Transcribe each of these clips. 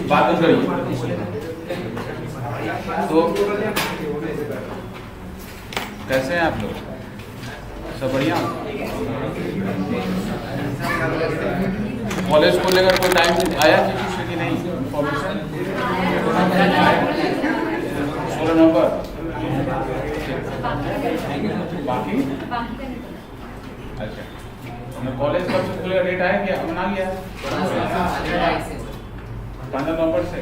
बात करिए। तो कैसे हैं आप लोग? सब बढ़िया? कॉलेज को लेकर कोई टाइम आया कि नहीं? Information 16 number. बाकी अच्छा, कॉलेज कब से खुलेगा? डेट आया क्या? बना गया 15 नवंबर से।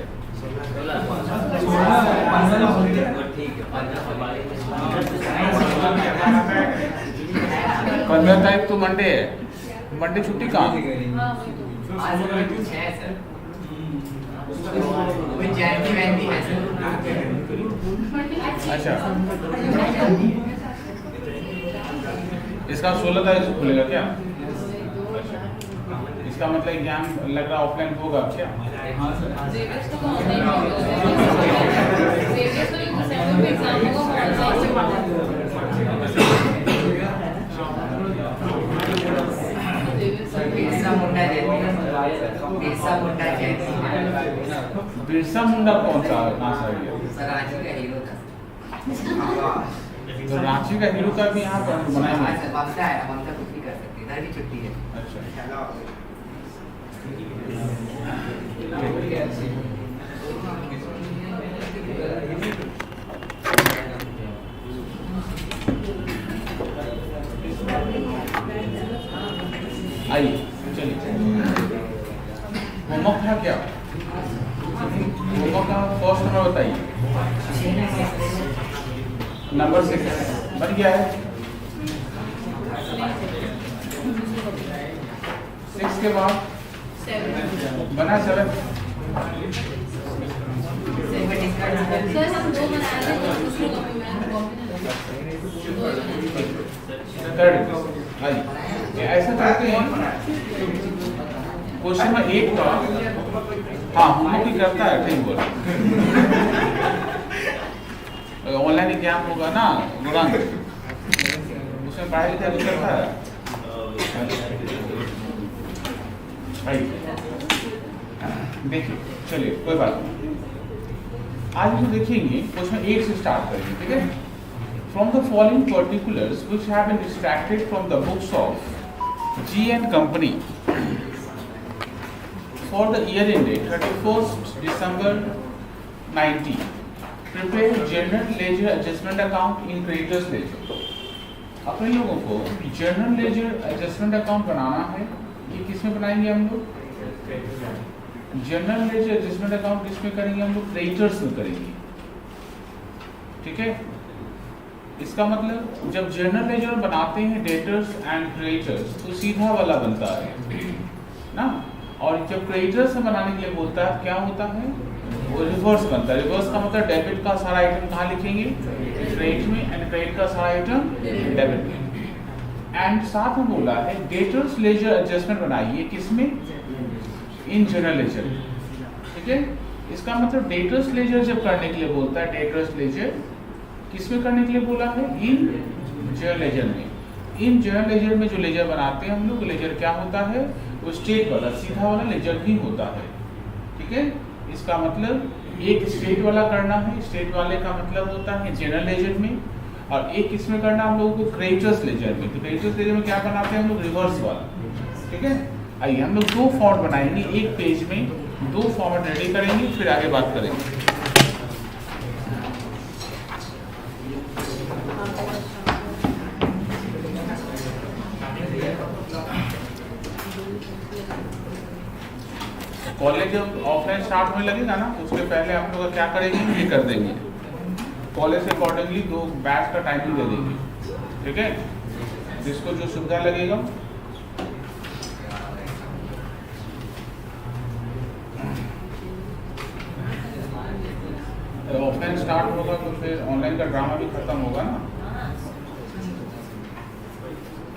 15 तारीख तो मंडे है। मंडे छुट्टी कहाँ? अच्छा, इसका 16 तारीख से खुलेगा क्या? इसका मतलब एग्जाम लग रहा ऑफलाइन होगा क्या? बिरसा मुंडा कौन सा? कहाँ सा है? तो रांची का हीरो का भी यहाँ पर बनाया है। अच्छा, आइए चलिए। होमवर्क था क्या? होमवर्क का फर्स्ट नंबर बताइए। नंबर 6 बन गया है। 6 के बाद बना 7। ऐसा करते हैं, क्वेश्चन में 1 का हाँ होमवर्क ही करता है। ठीक बोल, ऑनलाइन एग्जाम होगा ना तुरंत, उसमें पढ़ाई लिखाई करता है। देखिए चलिए कोई बात नहीं, आज जो देखेंगे क्वेश्चन 8 से स्टार्ट करेंगे। ठीक है। From the following particulars which have been extracted from the books of G and Company for the year ended 31st December 90, prepare general ledger adjustment account in creditors ledger। अपने लोगों को general ledger adjustment account बनाना है। ये किसमें बनाएंगे हम लोग? General ledger adjustment account किसमें करेंगे हम लोग? क्रेडिटर्स में करेंगे। ठीक है। इसका मतलब जब जनरल लेजर बनाते हैं डेटर्स एंड क्रेडिटर्स तो सीधा वाला बनता है ना, और जब क्रेडिटर्स से बनाने के लिए बोलता है क्या होता है? वो रिवर्स बनता है। रिवर्स का मतलब डेबिट का सारा आइटम कहाँ लिखेंगे? क्रेडिट में, एंड क्रेडिट का सारा आइटम डेबिट में। एंड साथ में बोला है डेटर्स लेजर एडजस्टमेंट बनाइए किसमें? In general ledger. ठीक है। इसका मतलब डेटर्स लेजर जब करने के लिए बोलता है, डेटर्स लेजर किसमें करने के लिए बोला है? इन जनरल लेजर में। इन जनरल लेजर में जो लेजर बनाते हैं हम लोग, लेजर क्या होता है? वो स्टेट वाला सीधा वाला लेजर ही होता है। ठीक है। इसका मतलब एक स्टेट वाला करना है, स्टेट वाले का मतलब होता है जनरल लेजर में, और एक किसमें करना हम लोगों को? क्रेडिटर्स लेजर में। तो क्रेडिटर्स लेजर में क्या बनाते हैं हम लोग? रिवर्स वाला। ठीक है। आइए हम लोग 2 फॉर्मेट बनाएंगे, एक पेज में 2 फॉर्मेट रेडी करेंगे, फिर आगे बात करेंगे। कॉलेज जब ऑफलाइन स्टार्ट होने लगेगा ना, उसके पहले आप लोग क्या करेंगे? ये कर देंगे, कॉलेज से अकॉर्डिंगली 2 बैच का टाइमिंग दे देंगे। ठीक है। जिसको जो सुविधा लगेगा। ऑफलाइन स्टार्ट होगा तो फिर ऑनलाइन का ड्रामा भी खत्म होगा ना।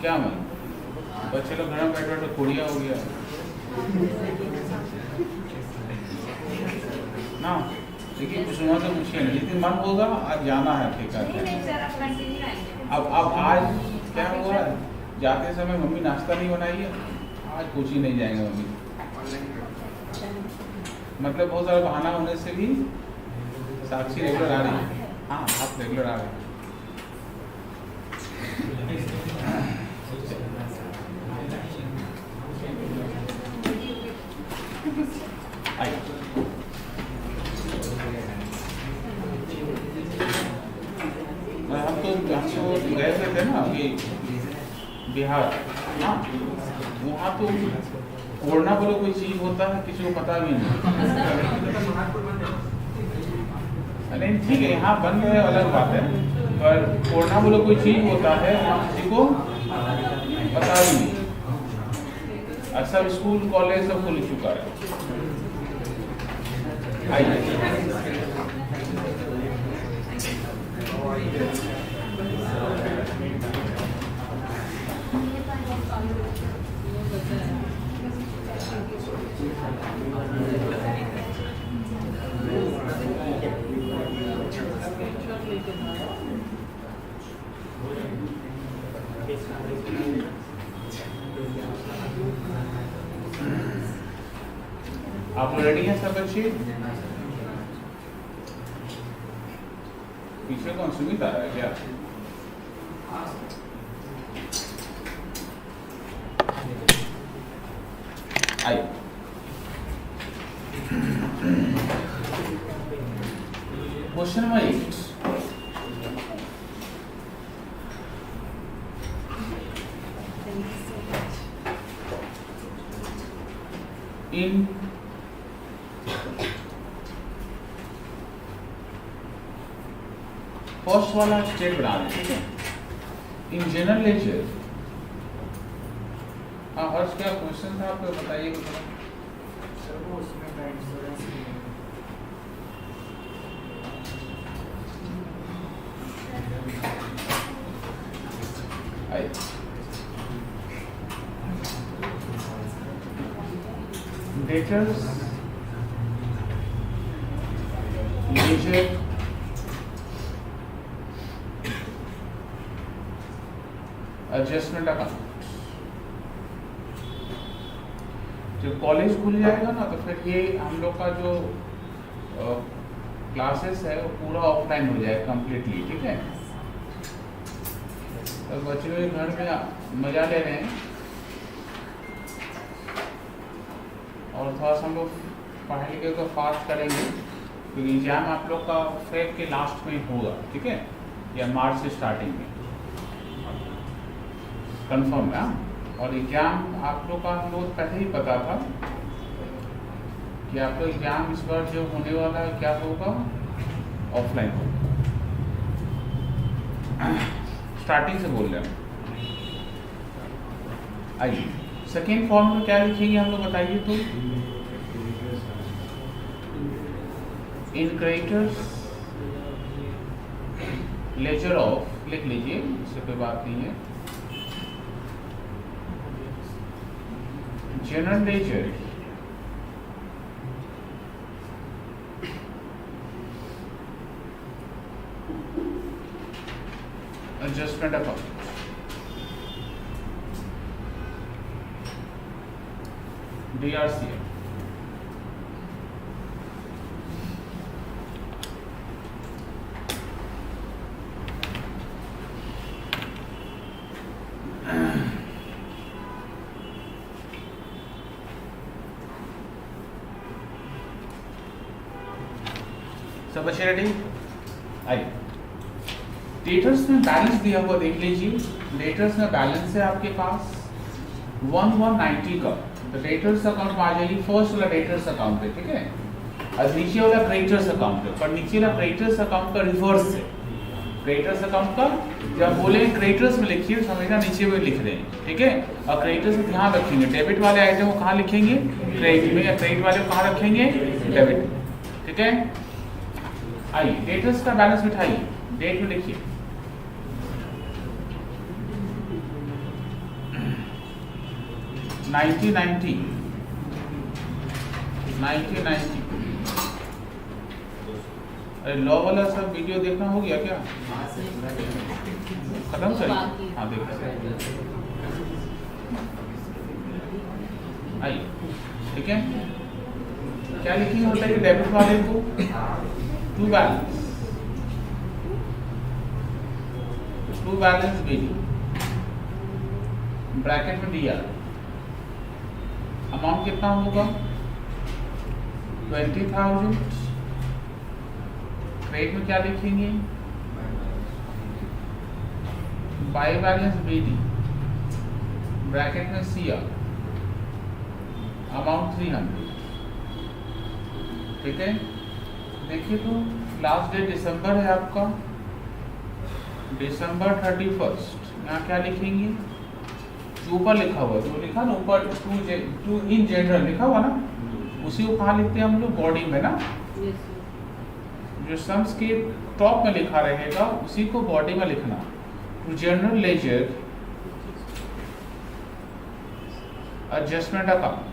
क्या मैं बच्चे लोग घर में बैठ बैठ कोड़िया हो गया ना। लेकिन सुना तो मुझे नहीं, लेकिन मन होगा आज जाना है। ठीक है। अब आज क्या हुआ, जाते समय मम्मी नाश्ता नहीं बनाई है, आज कोचिंग नहीं जाएंगे मम्मी, मतलब बहुत सारा बहाना होने से भी साक्षी रेगुलर आ रही है। हाँ आप रेगुलर आ रहे हैं। हम तो गए थे ना अभी बिहार, हाँ वहाँ तो कोरोना बोलो कोई चीज होता है किसी को पता भी नहीं। नहीं ठीक है यहाँ बन रहे अलग बात है, पर कोरोना बोलो कोई चीज होता है वहाँ किसी को पता भी नहीं। अक्सर स्कूल कॉलेज सब खुल चुका है। आइए आप रेडी हैं सब बच्चे? पीछे कौन सुमित आ रहा है क्या? आइए क्वेश्चन नंबर 8, इन फर्स्ट वाला स्टेट बना रहे, ठीक है? इन जनरल लेजर, हाँ हर्ष क्या क्वेश्चन था आपको बताइए। सर वो उसमें का insurance debtors ledger adjustment account. जब कॉलेज खुल जाएगा ना तो फिर ये हम लोग का जो क्लासेस है वो पूरा ऑफलाइन हो जाएगा कंप्लीटली, ठीक है? तो बच्चे लोग घर में मजा ले रहे हैं और थोड़ा सा हम लोग पढ़ाई लिखे को फास्ट करेंगे क्योंकि एग्जाम आप लोग का फेब के लास्ट में होगा, ठीक है? या मार्च से स्टार्टिंग में कंफर्म है। और एग्जाम आप लोग का हम लोग पहले ही पता था कि आप लोग एग्जाम इस बार जो होने वाला है क्या होगा, ऑफलाइन होगा। स्टार्टिंग से बोल रहे हैं। आइए सेकेंड फॉर्म में क्या लिखेंगे हम लोग बताइए तो। इन क्रेडिटर्स लेजर ऑफ लिख लीजिए, इससे कोई बात नहीं है। General ledger adjustment account, DRCF। सब बच्चे रेडी? आइए डेटर्स में बैलेंस दिया हुआ देख लीजिए। डेटर्स में बैलेंस है आपके पास 1190 का, तो डेटर्स अकाउंट में आ जाएगी फर्स्ट वाला डेटर्स अकाउंट पे, ठीक है? और नीचे वाला क्रेडिटर्स अकाउंट पे, पर नीचे वाला क्रेडिटर्स अकाउंट का रिवर्स है। क्रेडिटर्स अकाउंट का जब बोले क्रेडिटर्स में लिखिए समझना नीचे में लिख रहे हैं, ठीक है? और क्रेडिटर्स में ध्यान रखेंगे डेबिट वाले आइटम को कहाँ लिखेंगे, क्रेडिट में, या क्रेडिट वाले को कहाँ रखेंगे, डेबिट, ठीक है? आइए डेटर्स का बैलेंस बिठाइए, डेट में लिखिए 1990 अरे लॉ वाला सब वीडियो देखना हो गया क्या? खत्म सर? हाँ देखिए आइए, ठीक है। क्या लिखेंगे होता है कि डेबिट वाले को टू बैलेंस बीडी ब्रैकेट में दिया अमाउंट कितना होगा 20,000। क्रेडिट में क्या लिखेंगे बाय बैलेंस बीडी ब्रैकेट में सीआर अमाउंट 300, ठीक है। देखिए तो लास्ट डेट दिसंबर है आपका, दिसंबर 31। यहाँ क्या लिखेंगे जो ऊपर लिखा हुआ, जो लिखा ना ऊपर टू इन जनरल लिखा हुआ ना, उसी को कहाँ लिखते हैं हम लोग बॉडी में ना, जो सम्स के टॉप में लिखा रहेगा उसी को बॉडी में लिखना। To general ledger adjustment account,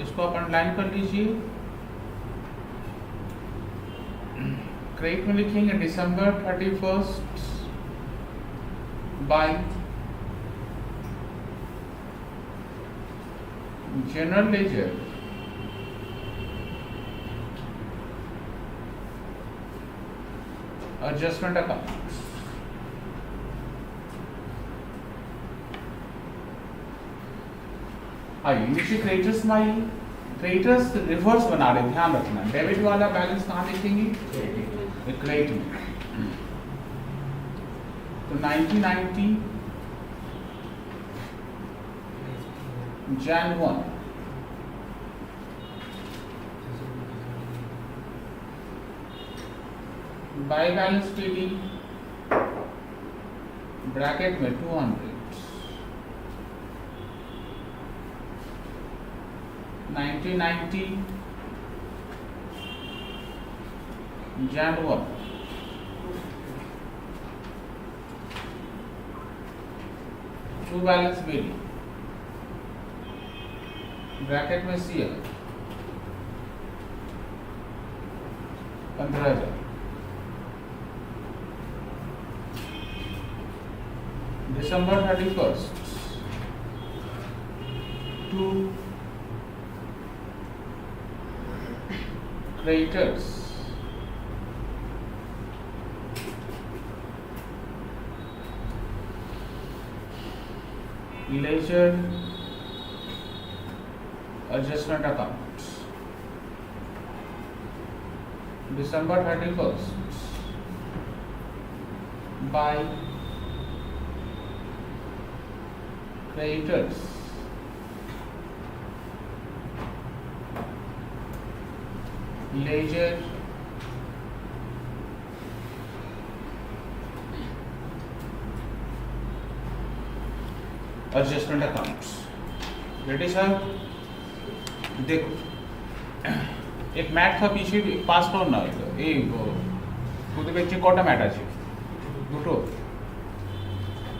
इसको आप अंडरलाइन कर लीजिए। क्रेडिट में लिखेंगे December 31 by general ledger adjustment account. आइए नीचे क्रेडिटर्स में आइए। क्रेडिटर्स रिवर्स बना रहे, ध्यान रखना। डेबिट वाला बैलेंस कहाँ लिखेंगे क्रेडिट में। तो 1990 Jan 1 by balance PD bracket में 200 1990 Jan 1 to balance PD bracket में सीएल 15,000 दिसंबर 31 to creditors ledger adjustment account दिसंबर 31 by creditors ledger adjustment accounts. Ready sir? देखो एक मैट था पीछे पास करो ना, তোদের বেঞ্চে কটা ম্যাট আছে? দুটো।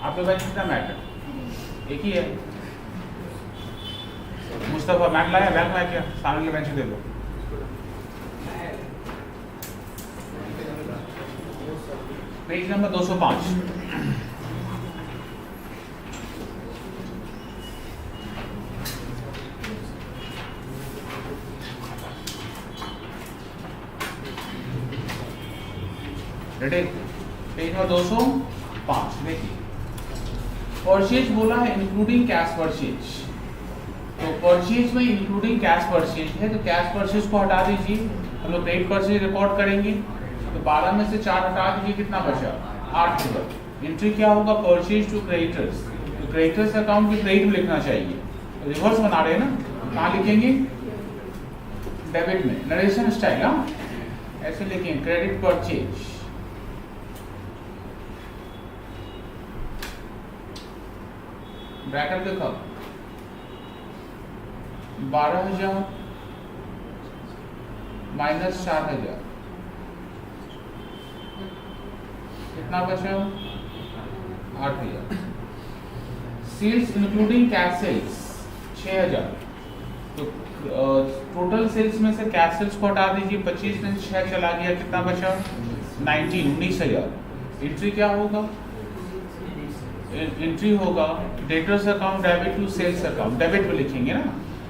आपके बेंच कितना मैट है? एक ही है। मुस्तफा मैट लाया, बैग लाया क्या? सामने के बेंच दे दो। Page number 205। Ready? Page number 205 देखिए। परचेज बोला है इंक्लूडिंग कैश परचेज, तो परचेज में इंक्लूडिंग कैश परचेज है, तो कैश परचेज को हटा दीजिए। हम लोग क्रेडिट परचेज रिकॉर्ड करेंगे, तो 12 में से 4 हटा दीजिए, कितना बचा? 8 होगा। एंट्री क्या होगा? परचेज टू क्रेडिटर्स, तो क्रेडिटर्स अकाउंट की क्रेडिट में लिखना चाहिए। तो रिवर्स बना रहे हैं ना, कहाँ लिखेंगे? डेबिट में। नरेशन स्टाइल, हाँ ऐसे लिखेंगे क्रेडिट परचेज ब्रैकेट देखो 12,000 माइनस 4,000 कितना बचा? 8,000। सेल्स इंक्लूडिंग कैश सेल्स 6,000, तो टोटल सेल्स में से कैश सेल्स को हटा दीजिए। 25 में 6 चला गया, कितना बचा? 19,000। एंट्री क्या होगा? एंट्री होगा debtors account debit to sales account, debit में लिखेंगे ना।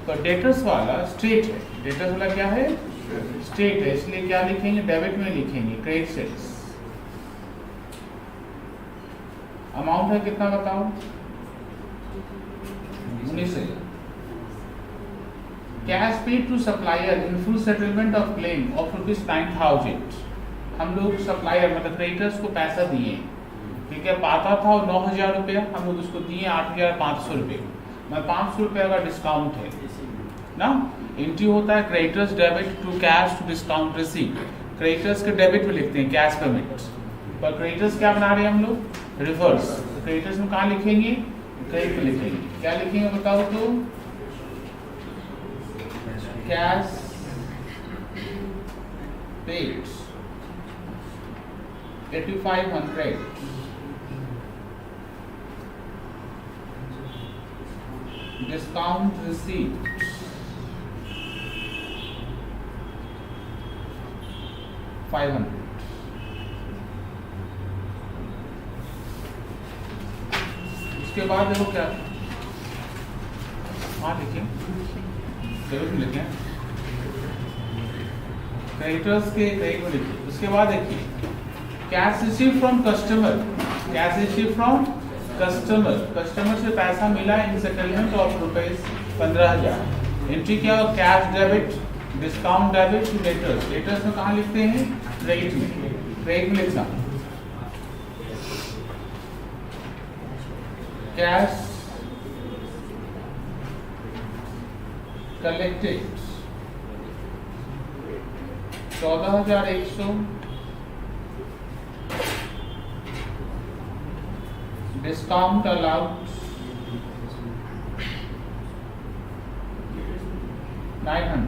तो डेटर्स वाला स्ट्रेट है, डेटर्स वाला क्या है? स्ट्रेट है, इसलिए क्या लिखेंगे? डेबिट में लिखेंगे क्रेडिट सेल्स। अमाउंट है कितना बताओ? 19,000। Cash paid to supplier in full settlement of claim of ₹9,000। हम लोग सप्लायर मतलब क्रेडिटर्स को पैसा दिए, ठीक है, पाता था 9,000 रुपया, हम लोग उसको दिए 8,500 रुपये, मतलब 500 रुपये का डिस्काउंट है ना। एंट्री होता है creditors debit to cash to discount receive. Creditors के डेबिट में लिखते हैं कैश पेमेंट, पर क्रेडिटर्स क्या बना रहे हैं हम लोग? रिवर्स। तो क्रेडिटर्स में कहाँ लिखेंगे? क्रेडिट में लिखेंगे। क्या लिखेंगे बताओ तो? Cash paid 8,500 discount received 500। उसके बाद देखो क्या, हाँ लिखिए, जरूर लिखें क्रेडिटर्स के क्रेडिट में लिखिए। उसके बाद देखिए cash receive from customer, cash receive from customer, customer से पैसा मिला इन सेटलमेंट ऑफ ₹15,000। एंट्री क्या हो? Cash debit discount debit to debtors. Debtors में कहाँ लिखते हैं? क्रेडिट में, क्रेडिट में लिखना cash collected 14,100 discount allowed 900।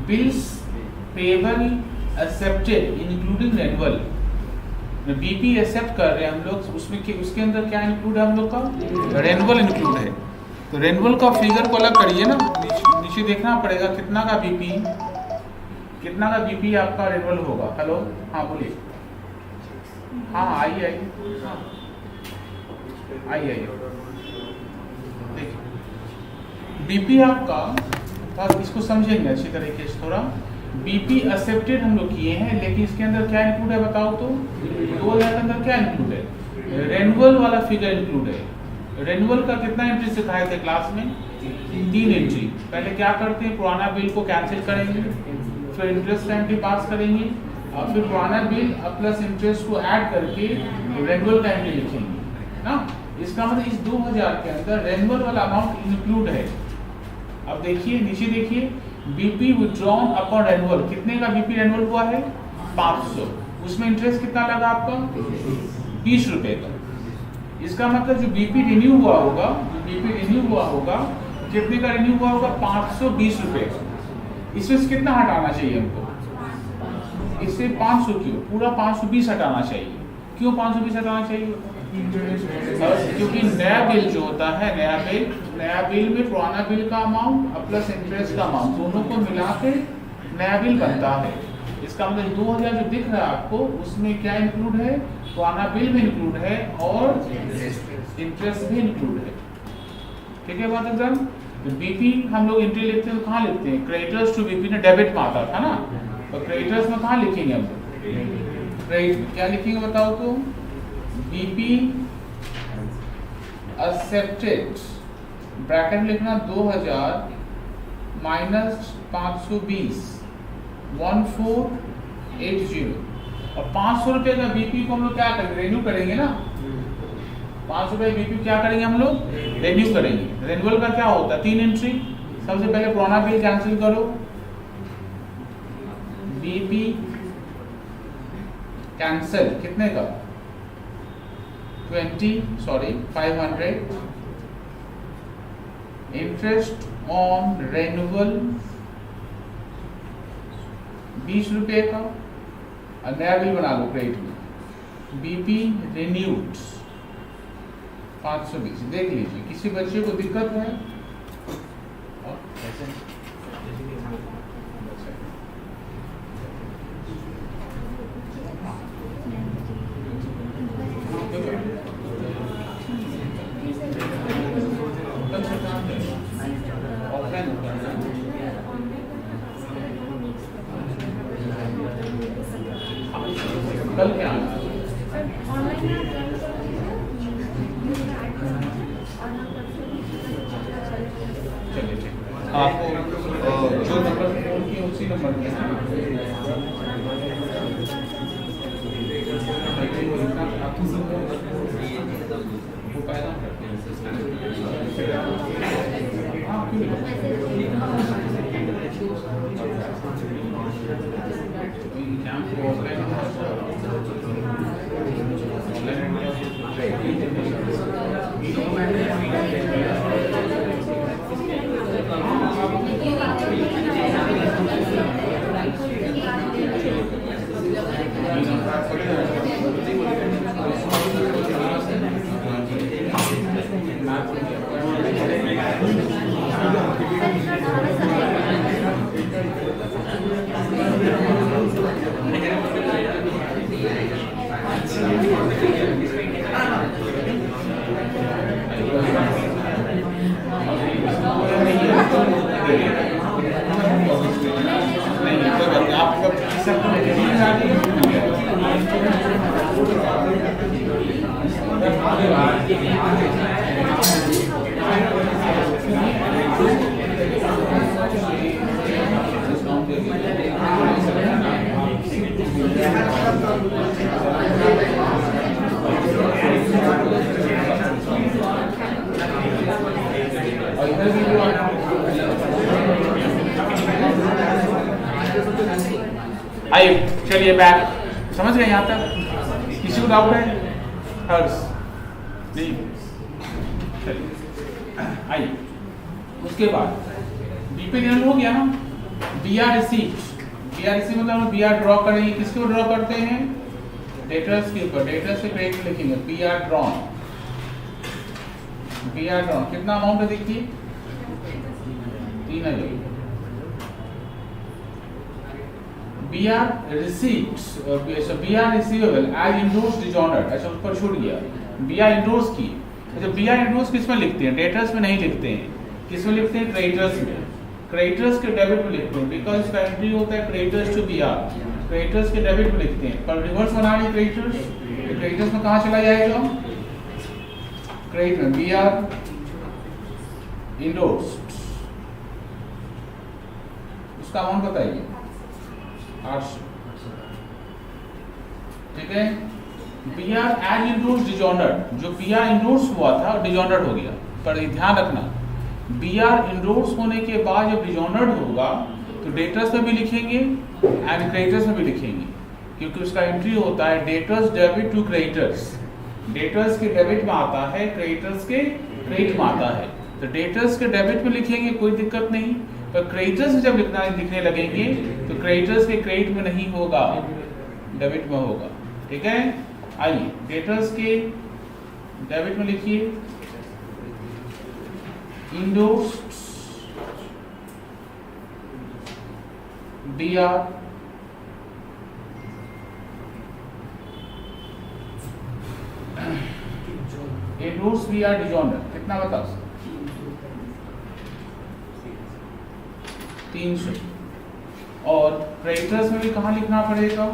Bills payable accepted including renewal. BP accept कर रहे हैं हम लोग, उसमें उसके अंदर क्या इंक्लूड है हम लोग का? रेन्युअल इंक्लूड है। तो रेन्युअल का फिगर को अलग करिए ना, नीचे देखना पड़ेगा कितना का बीपी, कितना का बीपी आपका रेन्युअल होगा। हेलो, हाँ बोलिए। हाँ आइए आइए देखिए बीपी आपका, इसको समझेंगे अच्छी तरीके से थोड़ा। बीपी एक्सेप्टेड हम लोग किए हैं, लेकिन इसके अंदर क्या इंक्लूड है बताओ तो? 2,000 के अंदर क्या इंक्लूड है? रेन्युअल वाला फिगर इंक्लूड है। रेन्युअल का कितना एंट्री सिखाए थे क्लास में? 3 एंट्री। पहले क्या करते हैं? पुराना बिल को कैंसिल करेंगे, फिर इंटरेस्ट का एंट्री पास करेंगे, और फिर पुराना बिल प्लस इंटरेस्ट को ऐड करके रेन्युअल का एंट्री लिखेंगे ना। इसका मतलब इस 2,000 के अंदर रेन्युअल वाला अमाउंट इंक्लूड है। अब देखिए नीचे देखिए, बीपी विथड्रॉन अपॉन रेन्युअल, कितने का बीपी रेन्युअल हुआ है? 500। उसमें इंटरेस्ट कितना लगा आपका? 20 रुपए का। इसका मतलब जो बीपी रिन्यू हुआ होगा, कितने का रिन्यू हुआ होगा? 520 रुपए का। इसमें से कितना हटाना चाहिए हमको? इससे 500 क्यों? पूरा 520 हटाना चाहिए। क्यों 520 हटाना चाहिए? क्योंकि नया बिल जो होता है, नया बिल में पुराना बिल का अमाउंट और प्लस इंटरेस्ट का अमाउंट दोनों को मिला के नया बिल बनता है। इसका मतलब 2,000 जो दिख रहा है आपको, उसमें क्या इंक्लूड है? पुराना बिल भी इंक्लूड है और इंटरेस्ट भी इंक्लूड है। ठीक है बात एकदम। तो बीपी हम लोग एंट्री लिखते हैं तो कहाँ लिखते हैं? क्रेडिटर्स टू बीपी ने डेबिट में आता था ना, तो क्रेडिटर्स में कहाँ लिखेंगे हम? क्रेडिट में क्या लिखेंगे बताओ तो? बीपी एक्सेप्टेड, ब्रैकेट लिखना 2,000 माइनस 520 1480। और 500 रुपये का बीपी को हम लोग क्या करेंगे? रेन्यू करेंगे ना। 500 रुपये बीपी क्या करेंगे हम लोग? रेन्यू करेंगे। रेन्युअल का क्या होता है? 3 एंट्री। सबसे पहले पुराना बिल कैंसिल करो, बीपी कैंसिल कितने का? 500। इंटरेस्ट ऑन रेन्युअल 20 रुपये का, और नया बिल बना लो क्रेडिट में। BP renewed 520। देख लीजिए किसी बच्चे को दिक्कत है? कल क्या आना है? चलिए ठीक, आपको जो नंबर फोन किए उसी नंबर पे वो पैदा करते हैं। हाँ क्यों एग्जाम को ऑफलाइन आइए चलिए बैक, समझ गए यहाँ तक? किसी को डाउट है? हर्ष नहीं, चलिए आइए। उसके बाद बी पे ध्यान हो गया ना, B R receipt. B R receipt मतलब हम बी आर ड्रॉ करेंगे, किसके ऊपर ड्रॉ करते हैं? डेटर्स के ऊपर। डेटर्स के क्रेडिट में लिखेंगे B R drawn. B R drawn कितना अमाउंट है देखिए, 3000। B R receipts, B R receivable as endorsed dishonoured. अच्छा ऊपर छूट गया, बी आर इंडोर्स की। अच्छा बी आर इंडोर्स किस में लिखते हैं? डेटर्स में नहीं लिखते हैं, किस में लिखते हैं? क्रेडिटर्स में। क्रेडिटर्स के डेबिट में लिखते हैं, बिकॉज इसका एंट्री होता है creditors to B R. Creditors के डेबिट में लिखते हैं, पर रिवर्स बना रही क्रेडिटर्स, क्रेडिटर्स में कहाँ चला जाएगा? क्रेडिट में बी आर इंडोर्स्ड। उसका अमाउंट बताइए, 800। ठीक है। B R as endorse dishonoured, जो बी आर इंडोर्स हुआ था डिजॉनर्ड हो गया। पर ध्यान रखना, बी आर इंडोर्स होने के बाद जब डिजॉनर्ड होगा तो डेटर्स में भी लिखेंगे एंड क्रेडिटर्स में भी लिखेंगे, क्योंकि उसका एंट्री होता है debtors debit to creditors. Debtors के डेबिट में आता है, क्रेडिटर्स के क्रेडिट में आता है। तो डेटर्स के डेबिट में लिखेंगे, कोई दिक्कत नहीं। पर क्रेडिटर्स जब लिखने लगेंगे तो क्रेडिटर्स के क्रेडिट में नहीं होगा, डेबिट में होगा। ठीक है। आइए डेटर्स के डेबिट में लिखिए endorsed B R endorse B R dishonoured. कितना बता? 300। और क्रेडिटर्स में भी कहाँ लिखना पड़ेगा?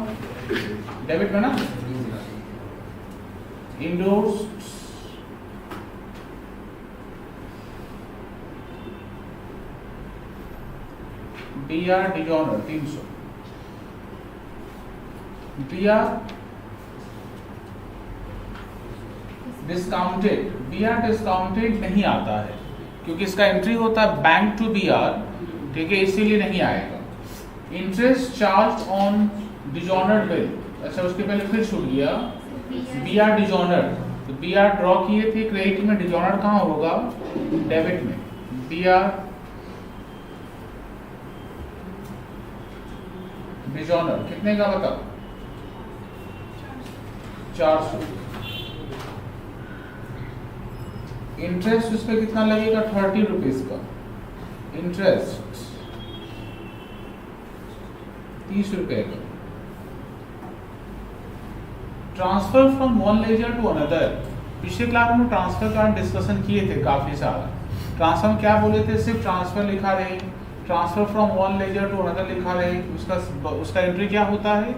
डेबिट में ना, endorsed B R dishonoured 300। B R discounted, B R discounted नहीं आता है क्योंकि इसका एंट्री होता है बैंक टू बी आर। ठीक है, इसीलिए नहीं आएगा। Interest charge on dishonoured bill. अच्छा उसके पहले फिर छूट गया बी आर डिजॉनर्ड। तो बी आर ड्रॉ किए थे क्रेडिट में, डिजॉनर्ड कहाँ होगा? डेबिट में। बी आर डिजॉनर्ड कितने का बताओ? 400। इंटरेस्ट उस पर कितना लगेगा? 30 रुपीज का इंटरेस्ट, 30 रुपए का। Transfer from one ledger to another. पिछले क्लास में ट्रांसफर का डिस्कशन किए थे काफी सारा। ट्रांसफर क्या बोले थे? सिर्फ ट्रांसफर लिखा रहे, transfer from one ledger to another लिखा रहे। उसका एंट्री क्या होता है?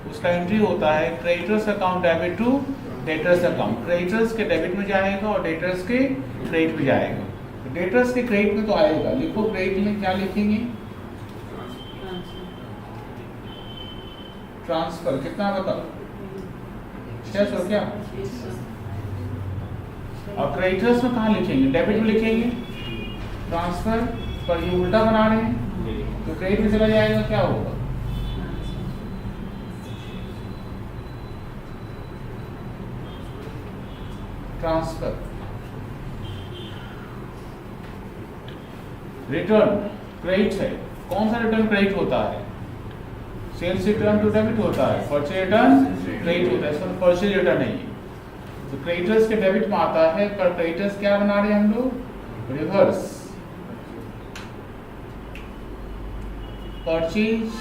उसका एंट्री होता है creditors account debit to debtors account. Creditors के डेबिट में जाएगा और डेटर्स के क्रेडिट में जाएगा। तो डेटर्स के क्रेडिट में तो आएगा, लिखो क्रेडिट में क्या लिखेंगे? ट्रांसफर। कितना बताओ? 600 क्या? और क्रेडिटर्स में कहाँ लिखेंगे? डेबिट में लिखेंगे ट्रांसफर, पर ये उल्टा बना रहे हैं तो क्रेडिट में चला जाएगा, क्या होगा? ट्रांसफर। रिटर्न क्रेडिट है, कौन सा रिटर्न क्रेडिट होता है? सेल्स रिटर्न टू डेबिट होता है, परचेज रिटर्न क्रेडिट होता है, इसमें परचेज रिटर्न नहीं है। तो क्रेडिटर्स के डेबिट में आता है, पर क्रेडिटर्स क्या बना रहे हैं हम लोग? रिवर्स। परचेज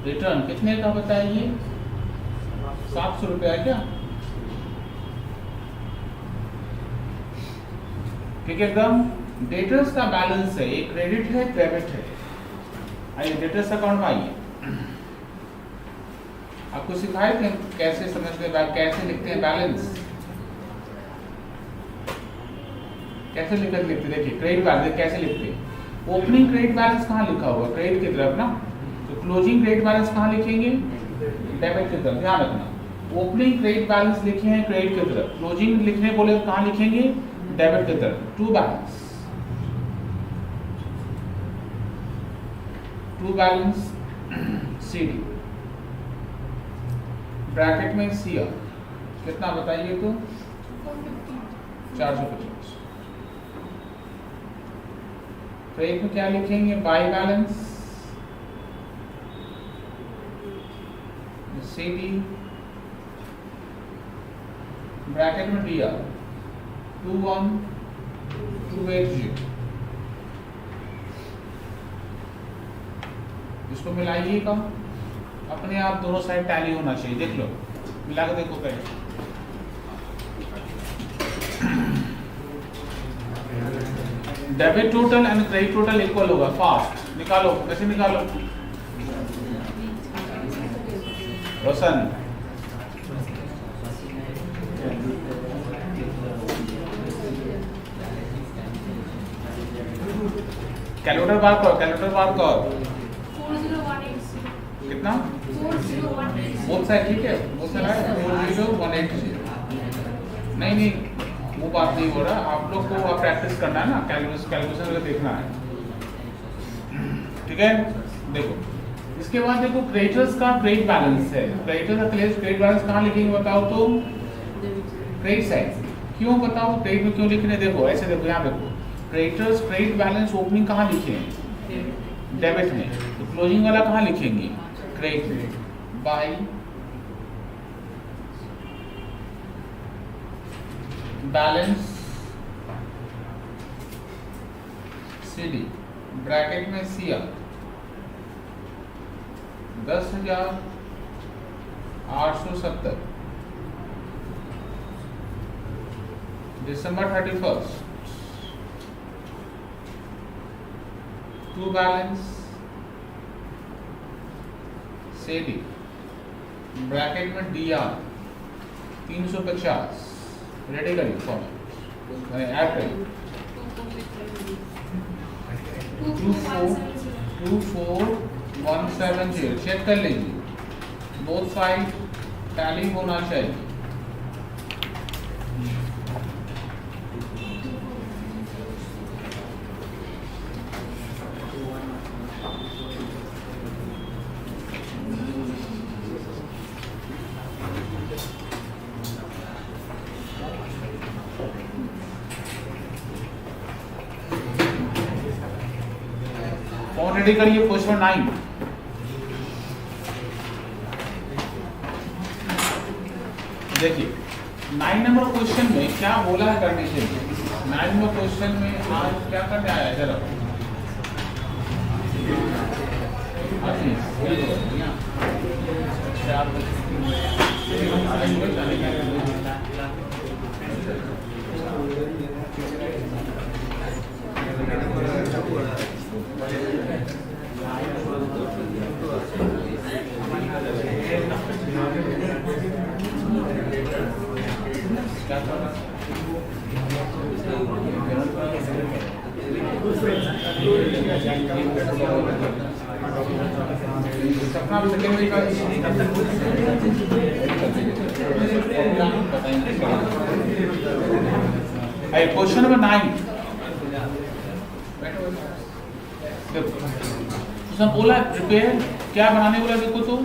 रिटर्न कितने का बताइए? 700 रुपया क्या? ठीक है एकदम। डेटर्स का बैलेंस है, एक क्रेडिट है, डेबिट है। आइए डेटर्स अकाउंट में आइए। आपको सिखाए थे कैसे समझते हैं, कैसे लिखते हैं बैलेंस, कैसे लिखते देखिए क्रेडिट बैलेंस कैसे लिखते हैं। ओपनिंग क्रेडिट बैलेंस कहाँ लिखा हुआ? क्रेडिट की तरफ ना। तो क्लोजिंग क्रेडिट बैलेंस कहाँ लिखेंगे? डेबिट की तरफ। ध्यान रखना, ओपनिंग क्रेडिट बैलेंस लिखे हैं क्रेडिट की तरफ, क्लोजिंग लिखने बोले तो कहाँ लिखेंगे? डेबिट की तरफ। To balance, to balance CD, bracket में सीआर कितना बताइए तो? 450। क्रेडिट में क्या लिखेंगे? बाय बैलेंस सीडी, ब्रैकेट में डीआर 21280। इसको मिलाइएगा, अपने आप दोनों साइड टैली होना चाहिए। देख लो, मिला के देखो पहले। Debit total and credit total equal होगा। फास्ट निकालो, कैसे निकालो? रोशन कैलकुलेटर बार कर, कैलकुलेटर बार कर। 40180 कितना? 40180 बोथ साइड ठीक है, बोथ साइड है 40180। नहीं वो बात नहीं हो रहा, आप लोग को आप प्रैक्टिस करना है ना, कैलकुलेशन करके देखना है। ठीक है, देखो इसके बाद देखो क्रेडिटर्स का क्रेडिट बैलेंस है। क्रेडिटर्स का क्रेडिट बैलेंस कहाँ लिखेंगे बताओ तो? Credit side. क्यों बताओ क्रेडिट में क्यों लिखने? देखो ऐसे देखो, यहाँ देखो क्रेडिटर्स क्रेडिट बैलेंस ओपनिंग कहाँ लिखे हैं? डेबिट में। तो क्लोजिंग वाला कहाँ लिखेंगे? क्रेडिट में। बाय बैलेंस सीडी, ब्रैकेट में सीआर 10,870 दिसंबर 31। टू बैलेंस सीडी, ब्रैकेट में डीआर 350। रेडी करिए फॉर्म ऐड करिए। 24170 चेक कर लीजिए, बोथ साइड टैली होना चाहिए। रेडी करिए क्वेश्चन 9। देखिए 9 नंबर क्वेश्चन में क्या बोला है करने के लिए। 9 नंबर क्वेश्चन में आज क्या करने आया है जरा क्या कर रहा सेकेंडरी का क्वेश्चन नंबर 9 उसने बोला प्रिपेयर, क्या बनाने बोला? देखो तो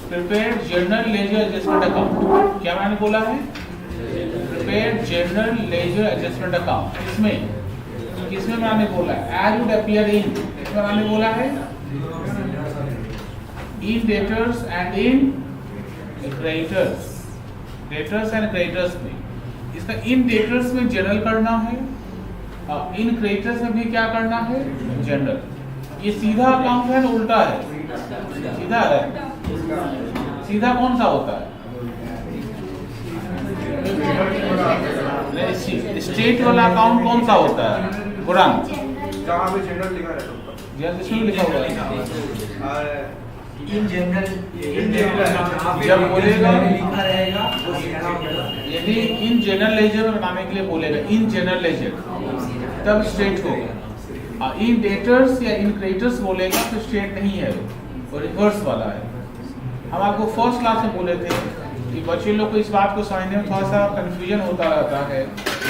prepare journal ledger adjustment account, क्या बनाने बोला है? Prepare journal ledger adjustment account. किसमें बनाने बोला है? एज वुड अपीयर इन, किसमें बनाने बोला है? इन debtors and in creditors, debtors and creditors में। इसका इन डेटर्स में जनरल करना है, इन क्रेडिटर्स में भी क्या करना है? जनरल। ये सीधा अकाउंट है ना उल्टा है? सीधा है। सीधा कौन सा होता है? स्टेट वाला अकाउंट कौन सा होता है? बुरान जहाँ पे जनरल लिखा रहता है, जिसमें लिखा हुआ है इन जनरल जब बोलेगा लिखा रहेगा वो सीधा होगा। यदि इन जनरल लेजर में बनाने के लिए बोलेगा इन जनरल लेजर, तब स्टेट होगा। इन डेटर्स या इन क्रेडिटर्स बोलेगा तो स्टेट नहीं है, वो रिवर्स वाला है। हम आपको फर्स्ट क्लास में बोले थे कि बच्चे लोग को इस बात को समझने में थोड़ा सा कंफ्यूजन होता रहता है।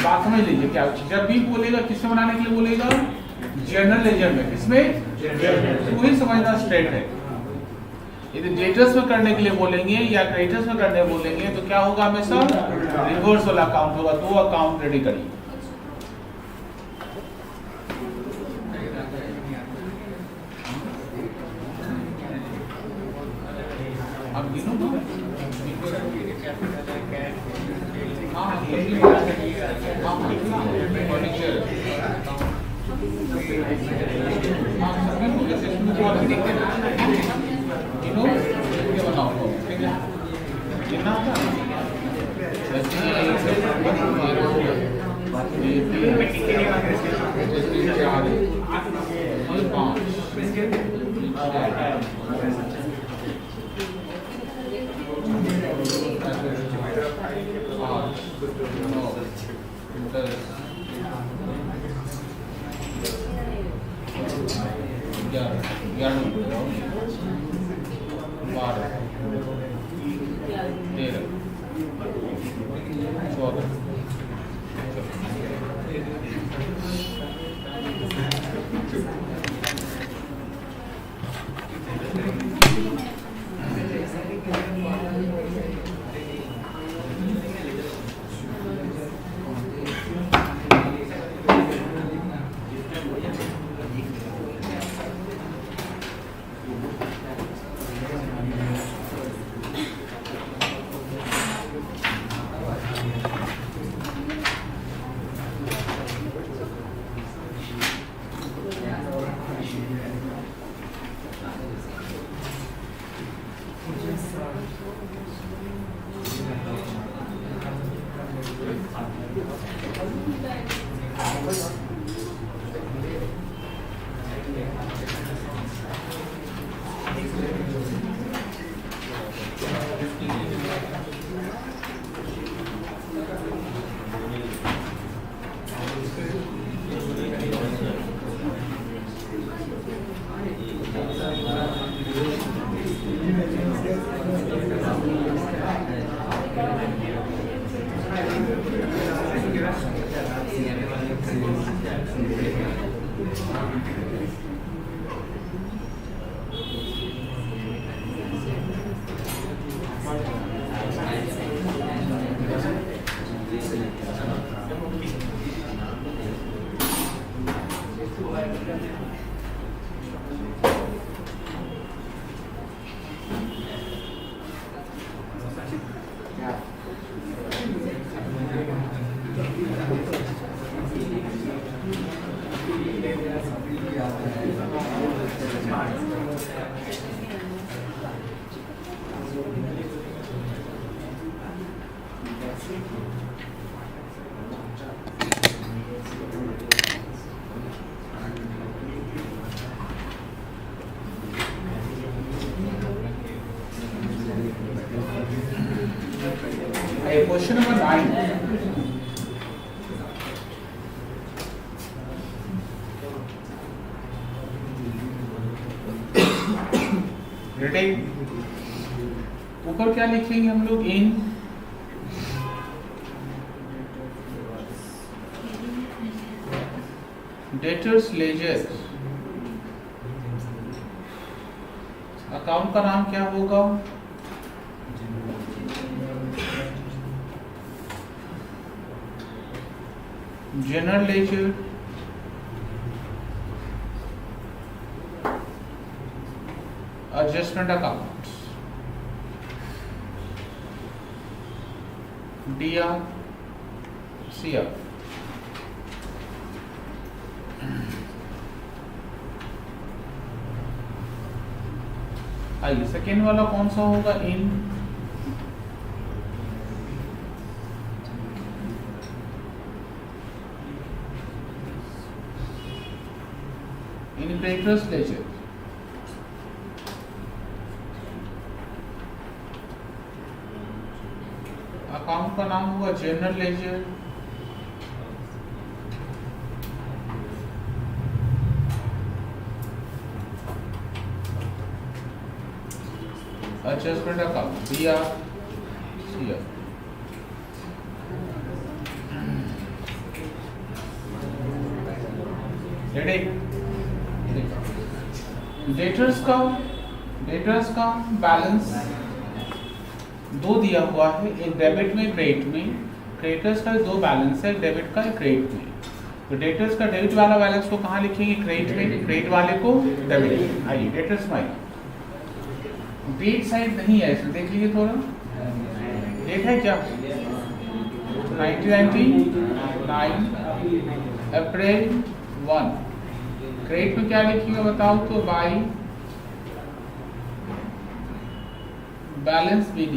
बात समझ लीजिए, क्या जब भी बोलेगा किसमें बनाने के लिए बोलेगा? जनरल लेजर में। किसमें? तो वही समझना स्ट्रेट है। यदि डेटर्स में करने के लिए बोलेंगे या क्रेडिटर्स में करने बोलेंगे तो क्या होगा? हमेशा रिवर्स वाला अकाउंट होगा। दो अकाउंट रेडी करिए। अब गिनो ना। Question number 9. रेडी? ऊपर क्या लिखेंगे हम लोग? इन डेटर्स लेजर अकाउंट का नाम क्या होगा? General ledger, adjustment accounts, DR, CR. आइए सेकेंड वाला कौन सा होगा? इन क्रेडिटर्स लेजर अकाउंट का नाम होगा general ledger, adjustment account, DR, CR. Ready? Debtors का बैलेंस दो दिया हुआ है, एक डेबिट में, क्रेडिट में। क्रेडिटर्स का दो बैलेंस है, डेबिट का, क्रेडिट में। तो डेटर्स का डेबिट वाला बैलेंस को कहाँ लिखेंगे? क्रेडिट में, क्रेडिट वाले को डेबिट में। आइए डेटर्स में डेट साइड नहीं है इसमें, देख लीजिए थोड़ा। डेट है क्या? 1999 अप्रैल 1। क्रेडिट में क्या लिखिएगा बताओ तो? बाई बैलेंस BD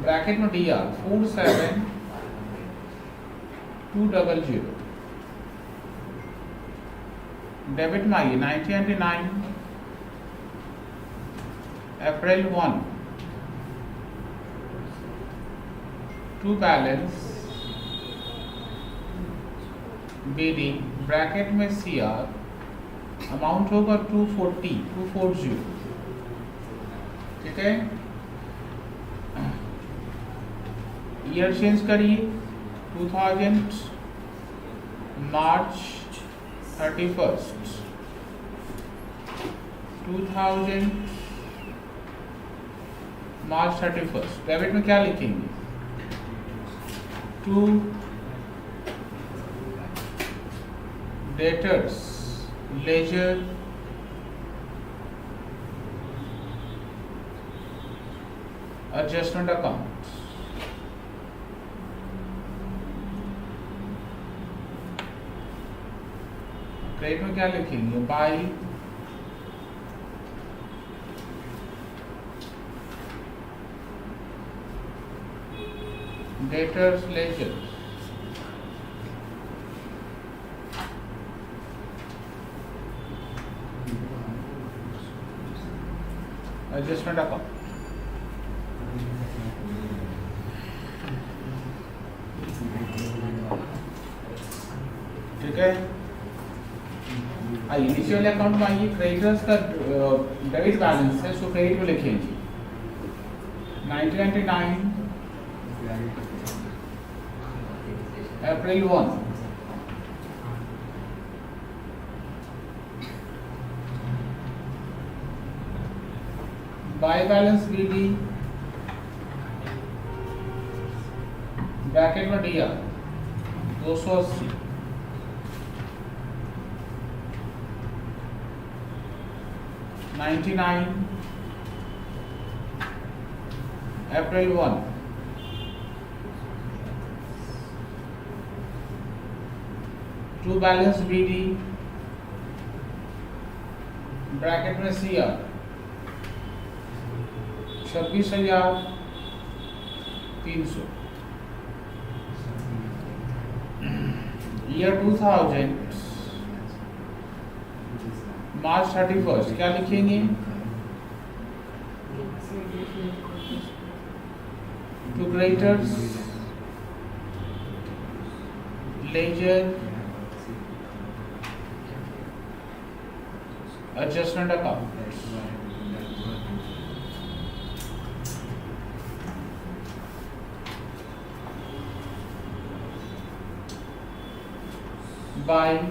ब्रैकेट में DR 47200। डेबिट में आइए 1999 April 1 to balance BD bracket में CR अमाउंट होगा 240। ठीक है? ईयर चेंज करिए 2000 मार्च 31 2000 मार्च 31। डेबिट में क्या लिखेंगे? To debtors ledger adjustment account. Credit में क्या लिखेंगे? By debtors ledger adjustment account. ठीक है? आइए नीचे वाले अकाउंट में आइए। क्रेडिटर्स का डेबिट बैलेंस है, सो क्रेडिट में लिखेंगे 1999 April 1 by balance BD bracket में DR 280। April 1 to balance BD bracket में CR 26,300। ईयर 2000 मार्च 31 क्या लिखेंगे? to creditors, ledger, adjustment account. By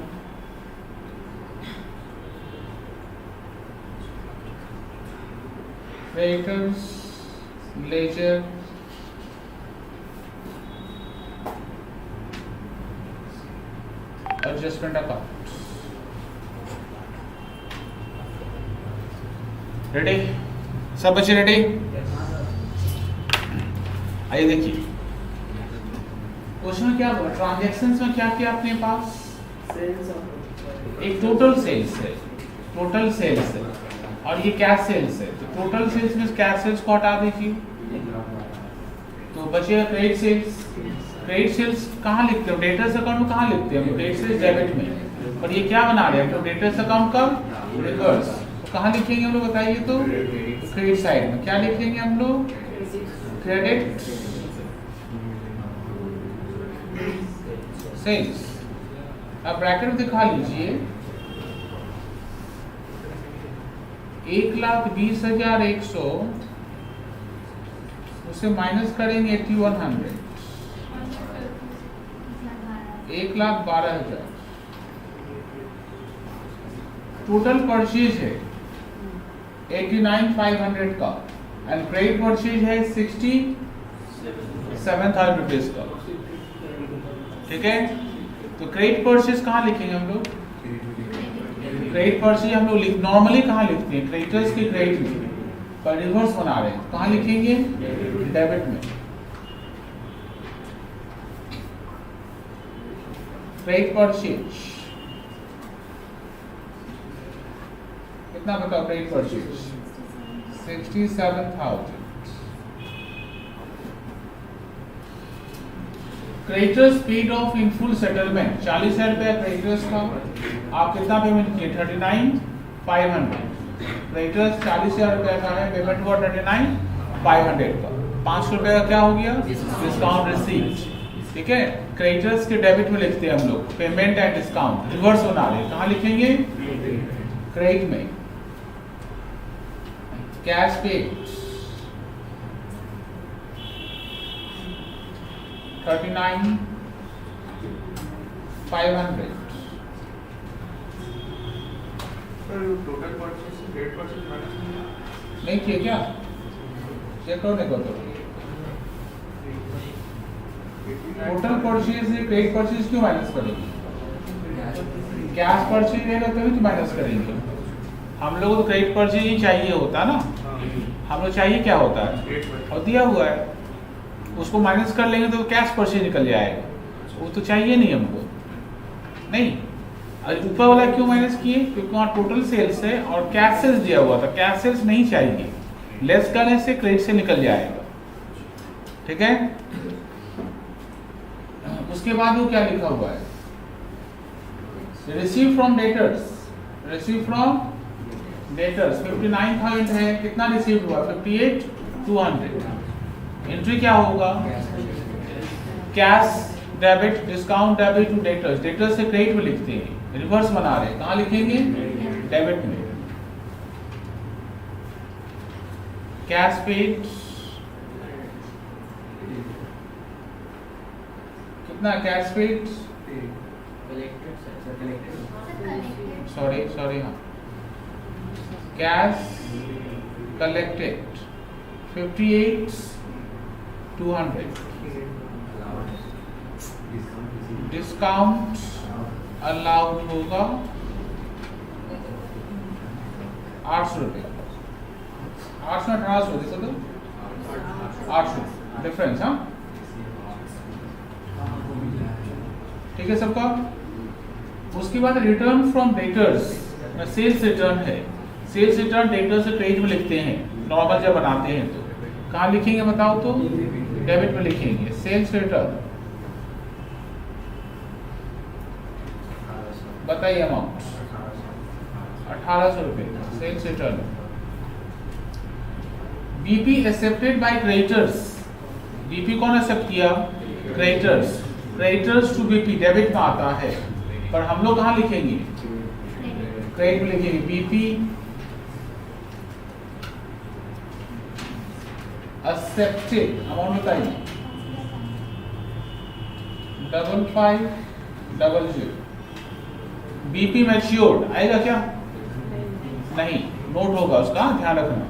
creditors, ledger, adjustment account. Ready? सब बच्चे रेडी? आइए देखिए क्वेश्चन में क्या हुआ, ट्रांजैक्शंस में क्या किया अपने पास, एक टोटल सेल्स है, टोटल सेल्स है और ये कैश सेल्स है। तो टोटल सेल्स में कैश सेल्स को हटा दीजिए तो बचेगा क्रेडिट सेल्स। क्रेडिट सेल्स कहाँ लिखते हो, डेटर्स अकाउंट में कहाँ लिखते हैं, क्रेडिट सेल्स डेबिट में। पर ये क्या बना रहे हैं, तो डेटर्स अकाउंट का रिवर्स। तो कहाँ लिखेंगे हम लोग बताइए, तो क्रेडिट साइड में क्या लिखेंगे हम लोग, क्रेडिट सेल्स। अब ब्रैकेट दिखा लीजिए, 1,20,100 उसे माइनस करेंगे 8100, 1,12,000 टोटल परचेज है 89,500 का एंड क्रेडिट परचेज है 67,000 रुपीज का। ठीक है, तो क्रेडिट परचेज कहाँ लिखेंगे हम लोग, क्रेडिट परचेज हम लोग नॉर्मली कहाँ लिखते हैं, क्रेडिटर्स की क्रेडिट में, पर रिवर्स बना रहे हैं कहाँ लिखेंगे, डेबिट में। क्रेडिट परचेज कितना बताओ, credit purchase 67,000। Creditors paid of in full settlement 40,000 रुपया क्रेडिटर्स का, आप कितना पेमेंट किए 39,500। क्रेडिटर्स 40,000 रुपया का है, पेमेंट हुआ 39,500 का, 500 रुपया का क्या हो गया, डिस्काउंट रिसीव्ड। ठीक है, क्रेडिटर्स के डेबिट में लिखते हैं हम लोग, पेमेंट एंड डिस्काउंट रिवर्स बना रहे, कहाँ लिखेंगे, क्रेडिट में। Cash paid 39,500। Total purchase credit purchase minus नहीं किए क्या, चेक करो नहीं करो, टोटल परचेज से क्रेडिट परचेज क्यों माइनस करेंगे, कैश परचेज रहेगा तभी तो माइनस करेंगे। हम लोग को तो क्रेडिट परचेज ही चाहिए होता ना, हम लोग चाहिए क्या होता है, और दिया हुआ है, उसको माइनस कर लेंगे तो कैश परचेज निकल जाएगा, वो तो चाहिए नहीं हमको। नहीं, ऊपर वाला क्यों माइनस किए, क्योंकि वहाँ टोटल सेल्स है और कैश सेल्स दिया हुआ था, कैश सेल्स नहीं चाहिए, लेस करने से क्रेडिट से निकल जाएगा। ठीक है, उसके बाद वो क्या लिखा हुआ है, receive from debtors, receive from debtors 59,000 है, कितना रिसीव हुआ 58,200। एंट्री क्या होगा, cash debit discount debit to debtors, debtors से क्रेडिट में लिखते हैं, रिवर्स बना रहे हैं, कहाँ लिखेंगे, डेबिट में। कैश पेड कितना, कैश पेड सॉरी हाँ, कैश कलेक्टेड 58,200, डिस्काउंट अलाउड होगा 800 रुपये, 800 1800 देखो तो 800 डिफरेंस। हाँ ठीक है सबका। उसके बाद return from debtors, sales return है, सेल्स रिटर्न डेटर्स से क्रेडिट में लिखते हैं नॉर्मल जब बनाते हैं, तो कहाँ लिखेंगे बताओ, तो डेबिट में लिखेंगे। सेल्स रिटर्न बताइए अमाउंट 1800 रुपये sales return. BP accepted by creditors, BP कौन एक्सेप्ट किया? Creditors. Creditors to BP debit में आता है, पर हम लोग कहाँ लिखेंगे? क्रेडिट में लिखेंगे। बीपी एक्सेप्टेड अमाउंट बताइए 5500। बीपी मैच्योर्ड आएगा क्या? नहीं, नोट होगा उसका, ध्यान रखना।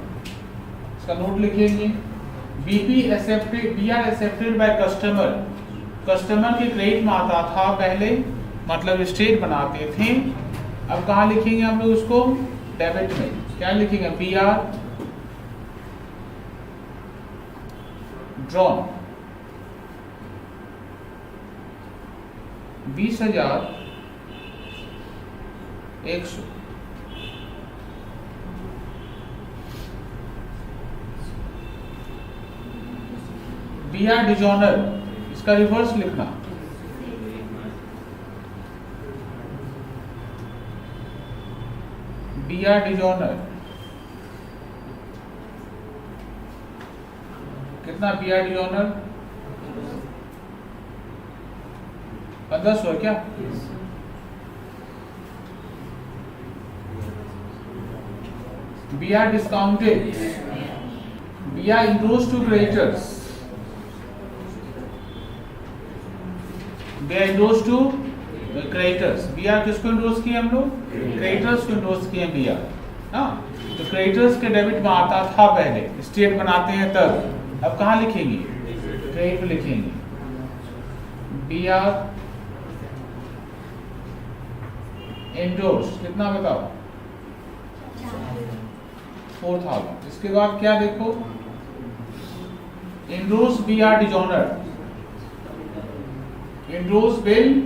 इसका नोट लिखेंगे। BP accepted, B R accepted by customer. Customer के क्रेडिट में आता था पहले, मतलब स्टेट बनाते थे। अब कहाँ लिखेंगे हम लोग उसको? डेबिट में। क्या लिखेंगे? B R drawn 20,100। B R dishonour, इसका रिवर्स लिखना। बी आर डिजॉनर कितना? बी आर डिजॉनर 1500 है क्या? B R discounted, B R endorse to creditors, B R endorse to creditors. B R किसको इंडोर्स किए हम लोग? क्रेडिटर्स को इंडोर्स किए बी आर। हाँ, तो क्रेडिटर्स के डेबिट में आता था पहले, स्टेट बनाते हैं तब। अब कहाँ लिखेंगे? क्रेडिट में लिखेंगे। बी आर इंडोर्स कितना बताओ? 4000। इसके बाद क्या देखो? Endorse B R dishonour, endorse bill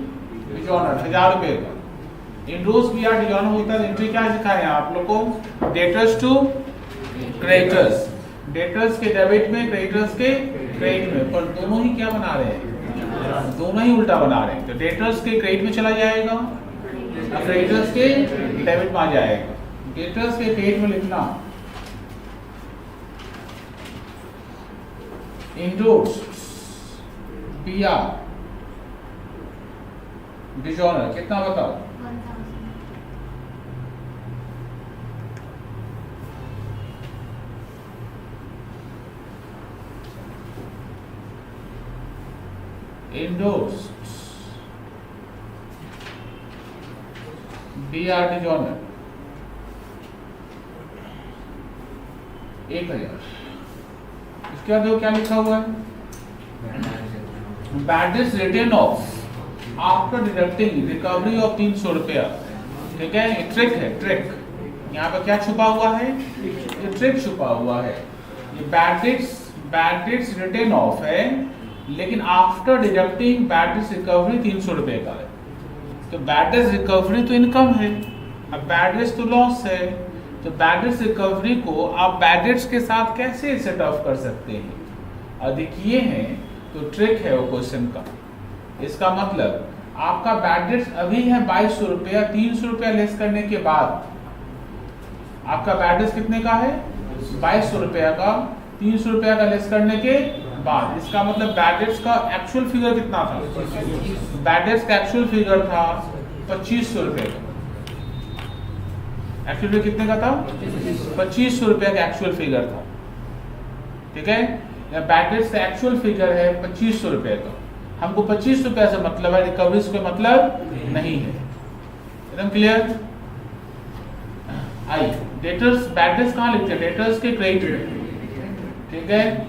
dishonour 1000 रुपए का। इंडोर्स बी आर डिजॉनर होता है। एंट्री क्या सिखाए हैं आप लोग को? Debtors to creditors. डेटर्स के डेबिट में, क्रेडिटर्स के क्रेडिट में, पर दोनों ही क्या बना रहे हैं? दोनों ही उल्टा बना रहे हैं। तो डेटर्स के क्रेडिट में चला जाएगा, क्रेडिटर्स के डेबिट में आ जाएगा। डेटर्स के क्रेडिट में लिखना इंडोर्स बी आर डिजॉनर कितना बताओ? 1000। Endorse B R dishonour 1000। इसके बाद देखो क्या लिखा हुआ है? Bad debts return of after deducting recovery of 300 रुपया। ठीक है, ये ट्रिक है, ट्रिक। यहाँ पर क्या छुपा हुआ है? ये ट्रिक छुपा हुआ है। ये बैड डेट्स रिटर्न ऑफ है, लेकिन after deducting bad debts recovery 300 रुपए का है। तो बैड डेट्स रिकवरी तो इनकम है, अब बैड डेट्स तो लॉस है। तो बैड डेट्स रिकवरी को आप बैड डेट्स के साथ कैसे सेट ऑफ कर सकते हैं? अधिक ये हैं तो ट्रिक है वो क्वेश्चन का। इसका मतलब आपका बैड डेट्स अभी है 2200 रुपया, 300 रुपया लेस करने के बाद आपका बैड डेट्स कितने का है? 2200 रुपया का, 300 रुपया का लेस करने के बाद। इसका मतलब बैड डेट्स का एक्चुअल फिगर कितना था? बैड डेट्स का एक्चुअल फिगर था 2500 रुपये का। एक्चुअल फिगर कितने का था? 2500 रुपया का एक्चुअल फिगर था। ठीक है, बैड डेट्स का एक्चुअल फिगर है 2500 रुपये का। हमको 25 रुपया से मतलब है, रिकवरी से मतलब नहीं है। एकदम क्लियर? आई डेटर्स, बैड डेट्स कहाँ लिखते हैं? डेटर्स के क्रेडिट। ठीक है,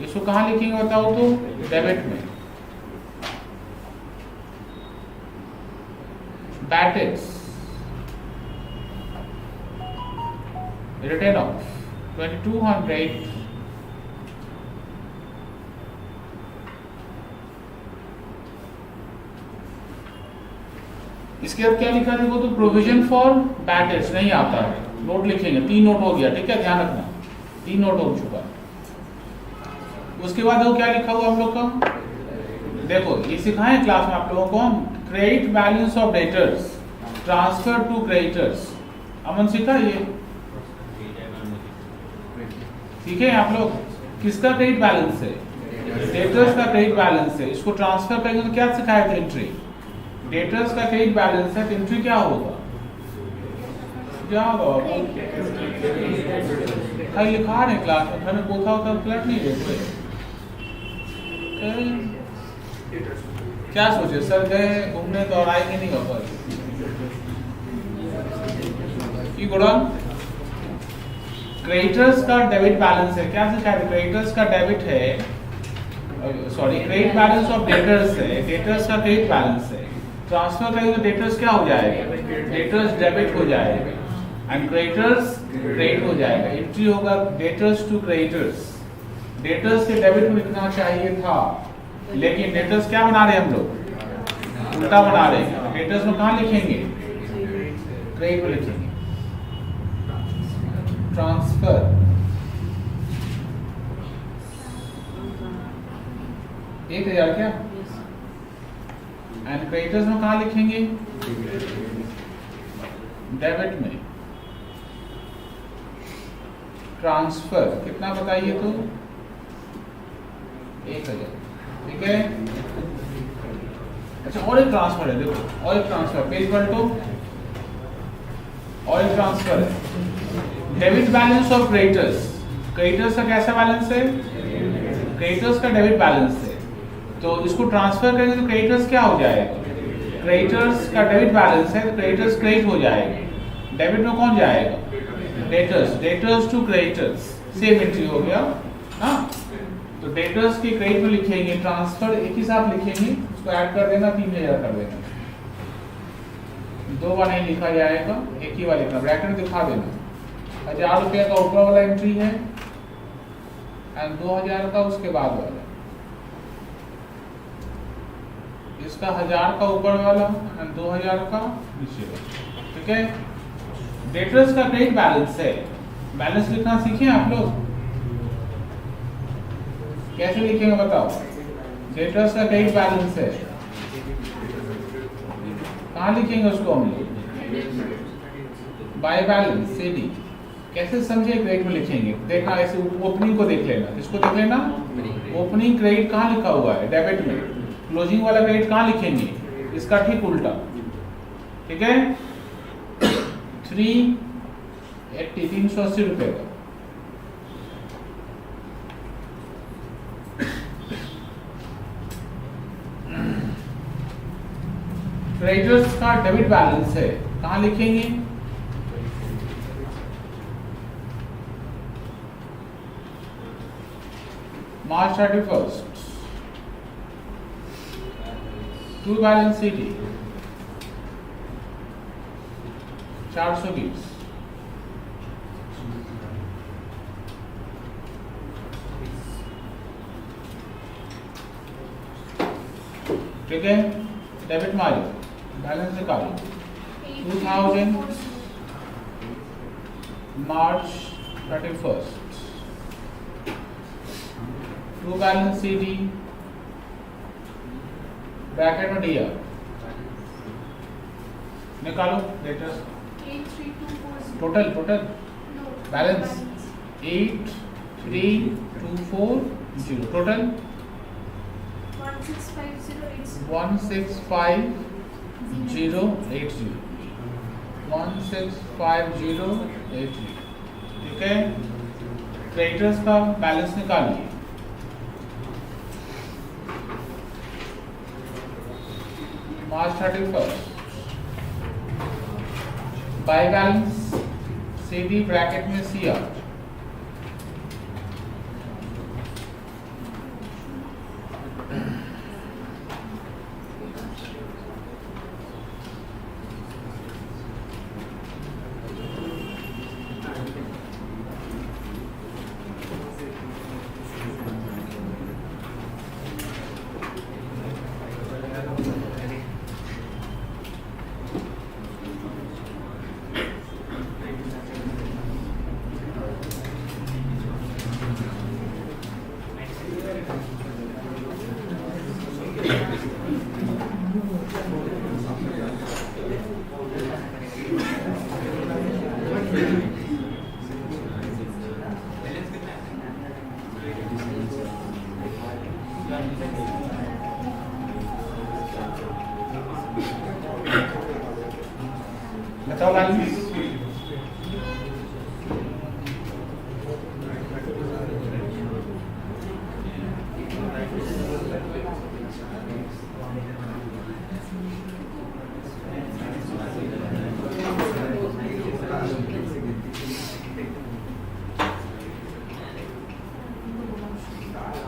इसको कहाँ लिखेंगे बताओ तो? डेबिट में। Bad debts return of 2200। इसके बाद क्या लिखा देखो तो? प्रोविजन फॉर बैड डेट्स नहीं आता है, नोट लिखेंगे। 3 नोट हो गया। ठीक है, ध्यान रखना 3 नोट हो चुका। उसके बाद वो क्या लिखा हुआ हम लोग का? देखो ये सिखाए क्लास में आप लोगों को हम, credit balance of debtors transfer to creditors. Aman सीखा ये? ठीक है, आप लोग किसका क्रेडिट बैलेंस है? डेटर्स का क्रेडिट बैलेंस है, इसको ट्रांसफर करेंगे तो क्या सिखाया था एंट्री। डेटर्स का क्रेडिट बैलेंस है तो एंट्री क्या होगा, क्या होगा खाली लिखा है क्लास में, घर में पोथा होता फ्लैट नहीं देते। क्या सोचे सर गए घूमने तो और आएंगे नहीं वापस की गुड़ा। क्रेडिटर्स का डेबिट बैलेंस है, क्या सिखाया, क्रेडिटर्स का डेबिट है, sorry credit balance of debtors है, डेटर्स का क्रेडिट बैलेंस है, ट्रांसफर करेंगे तो डेटर्स क्या हो जाएगा, डेटर्स डेबिट हो जाएगा एंड क्रेडिटर्स क्रेडिट हो जाएगा। एंट्री होगा डेटर्स टू क्रेडिटर्स, डेटर्स के डेबिट में लिखना चाहिए था लेकिन डेटर्स क्या बना रहे हैं हम लोग, उल्टा बना रहे हैं। डेटर्स में कहाँ लिखेंगे, क्रेडिट में लिखेंगे। ट्रांसफर $1000 क्या, एंड क्रेडिटर्स में कहाँ लिखेंगे, डेबिट में। ट्रांसफर कितना बताइए तो 1000, ठीक है। अच्छा और एक ट्रांसफर है, देखो और एक ट्रांसफर, पेज पलटो, और एक ट्रांसफर है, debit balance of creditors. Creditors का कैसा बैलेंस है, क्रेडिटर्स का डेबिट बैलेंस है, तो इसको ट्रांसफर करेंगे तो क्रेडिटर्स क्या हो जाएगा, क्रेडिटर्स का डेबिट बैलेंस है तो क्रेडिटर्स क्रेडिट हो जाएगा, डेबिट में कौन जाएगा, debtors, debtors to creditors, same entry हो गया। हाँ तो डेटर्स के क्रेडिट में लिखेंगे, ट्रांसफर एक ही साथ लिखेंगे, उसको ऐड कर देना, 3000 कर देना, दो बार नहीं लिखा जाएगा, एक ही बार लिखना, ब्रैकेट दिखा देना। 1000 रुपये का ऊपर वाला एंट्री है एंड 2000 का उसके बाद वाला, इसका 1000 का ऊपर वाला एंड 2000 का नीचे वाला, ठीक है। डेटर्स का क्रेडिट बैलेंस है, बैलेंस लिखना सीखे आप लोग, कैसे लिखेंगे बताओ। डेटर्स का क्रेडिट बैलेंस है, कहाँ लिखेंगे उसको हम लोग, बाय बैलेंस CD, कैसे समझे, क्रेडिट में लिखेंगे। देखना ऐसे ओपनिंग को देख लेना, किसको देख लेना, ओपनिंग क्रेडिट कहाँ लिखा हुआ है, डेबिट में, क्लोजिंग वाला क्रेडिट कहाँ लिखेंगे, इसका ठीक उल्टा, ठीक है। 380 रुपए का, क्रेडिटर्स का डेबिट बैलेंस है, कहाँ लिखेंगे, March 31st, to balance CD 420, ठीक है। डेबिट में आ जाओ, बैलेंस निकालो, 2000 March 31st, to balance CD, bracket में दिया, निकालो debtors, 83240 total total no balance 83240, total 165080 165080, ठीक है। क्रेडिटर्स का बैलेंस निकालिए, March 31st, by balance CD bracket में CR,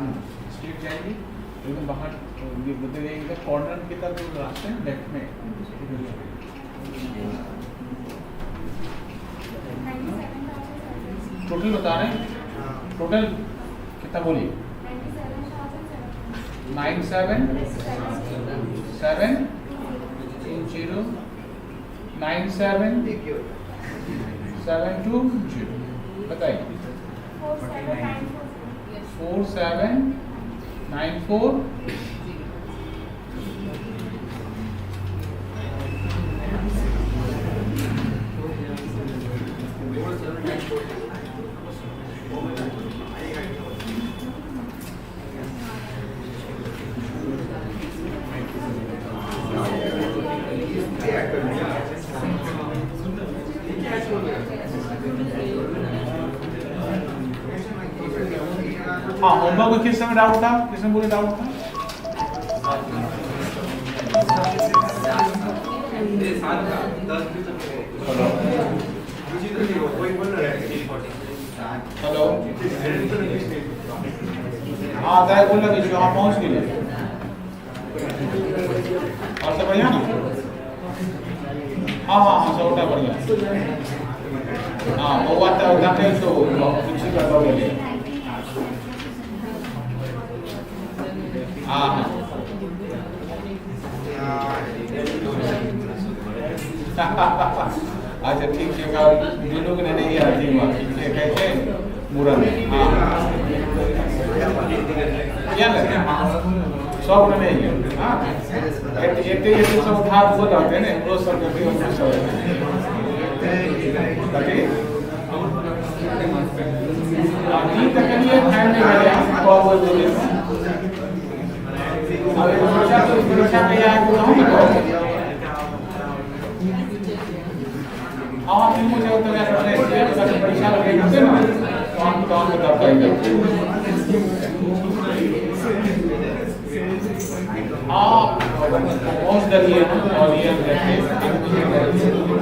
स्ट्रेट जाएंगे एकदम बाहर, ये बोलते हैं इधर कॉर्नर की तरफ जो रास्ते हैं लेफ्ट में। 97,700। टोटल बता रहे हैं, टोटल कितना बोलिए? 97,720 97,720 बताइए। 4794। हाँ, होमवर्क में किस समय डाउट था? किसने बोले डाउट था? हेलो, हाँ दाई बोल रहा कि वहाँ पहुँच गए और सब बढ़िया ना? हाँ हाँ हाँ, सब बढ़िया। हाँ वो बात जाते हैं तो कुछ ही करता होगा। हाँ हाँ अच्छा ठीक है, दोनों को नहीं आती कैसे मुरन। हाँ क्या लगता है सब नहीं है। हाँ ये सब उठा बोल जाते हैं ना, रोज सब करते हैं तीन तक लिए टाइम में गया बोल बोले परीक्षा तैयार हाँ फिर मुझे तो परीक्षा लगे ना तो हम बता पाएंगे। हाँ पहुँच डलिए और ये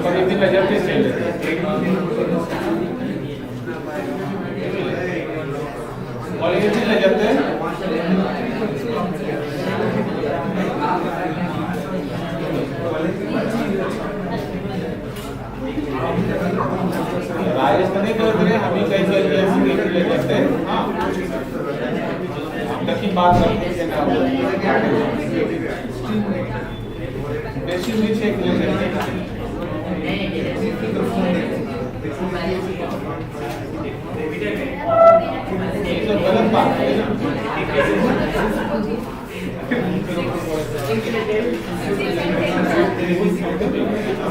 कभी दिन जल्दी से और ये चीज ले जाते हैं राजस्थानी करते हम ही कहीं ले जाते हैं। हाँ हम तक की बात करते हैं ना, बेसिक भी चेक ले जाते हैं। ये तो गलत बात है ना।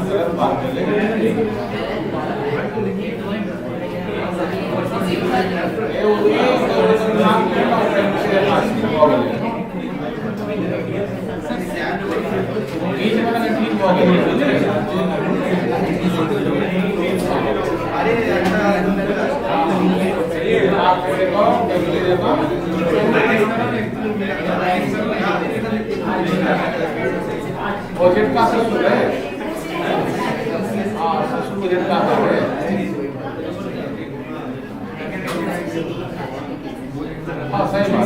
गलत बात है बजट का ससुर है। हाँ ससुर बजट का है। हाँ सही बात है।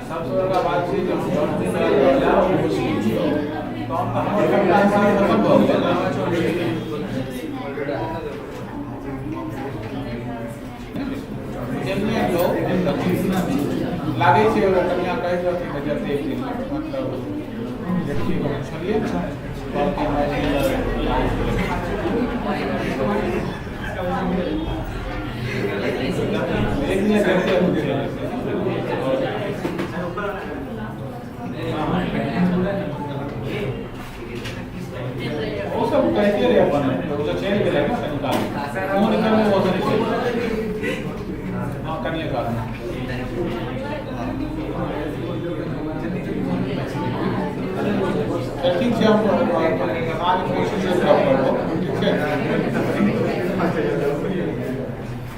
सबसे बड़ा बात है जो हम लागे छे कन्या कहे जो कि बजट एक दिन मतलब देखिए को चलिए और के एक दिन करते हैं वो सब कहते रहे अपन तो जो चेंज करेगा निकाल वो निकलने वो सब हां कन्या का ठीक है हम आज कोशिश करेंगे ठीक है।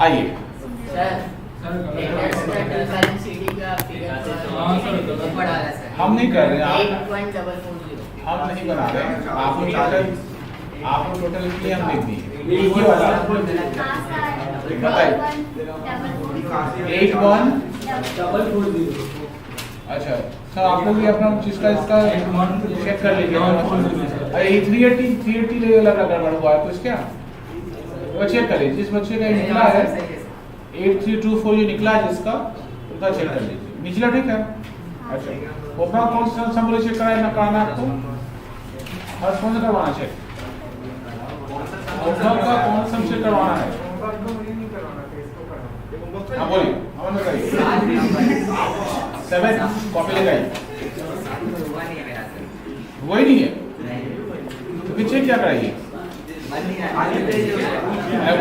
आइए सर एक एक्स्ट्रा सीडी का ऊपर डाला सर। हम नहीं कर रहे हैं, 81,440। हम नहीं बना रहे हैं। आपको टोटल इसलिए हम दे दिए ये वाला बताइए 81। अच्छा सर आप लोग ये अपना जिसका इसका चेक कर लीजिए। अरे 380 ले लग रहा गड़बड़ हुआ है कुछ क्या, वो चेक कर लीजिए। जिस बच्चे का ये निकला है 8324 ये निकला है जिसका, उसका चेक कर लीजिए। निचला ठीक है। अच्छा अपना कौन सा समूह चेक कराना कराना आपको, हर कौन सा करवाना चेक, होमवर्क का कौन सा चेक करवाना है? हाँ बोलिए, हमें बताइए। 7 कॉपी लगाइए। वही नहीं है तो फिर चेक क्या कराइए?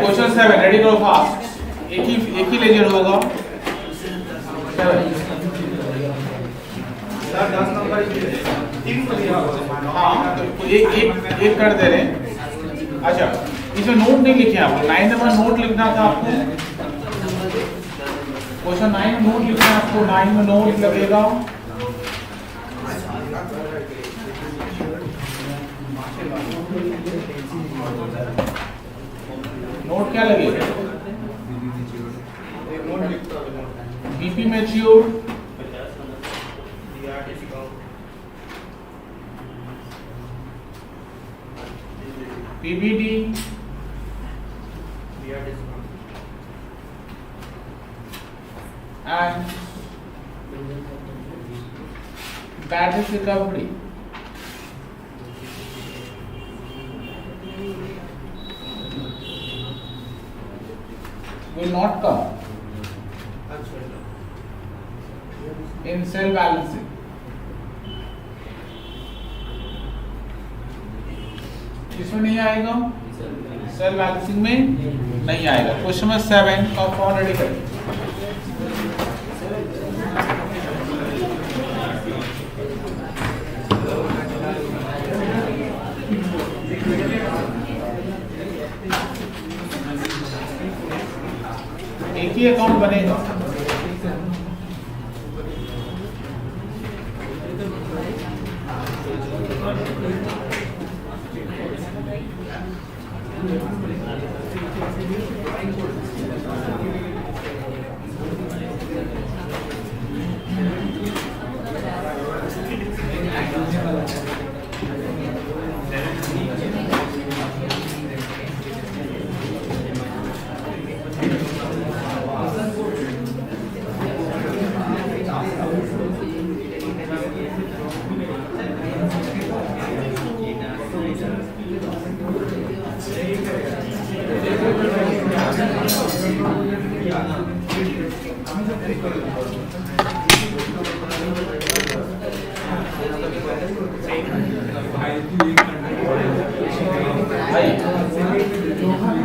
क्वेश्चन 7 रेडी करो फास्ट। एक ही लेजर होगा 7। हाँ तो एक कर दे रहे हैं। अच्छा इसमें नोट नहीं लिखे आपको, 9 नंबर नोट लिखना था आपको। क्वेश्चन 9 में नोट लिखना है आपको, 9 में नोट लगेगा। नोट क्या लगेगा? BP mature, PBD, and battery recovery. Will not come in cell balancing. इसमें नहीं आएगा, सेल बैलेंसिंग में नहीं आएगा। क्वेश्चन नंबर 7 का फॉर्म रेडी करें। एक ही अकाउंट बनेगा।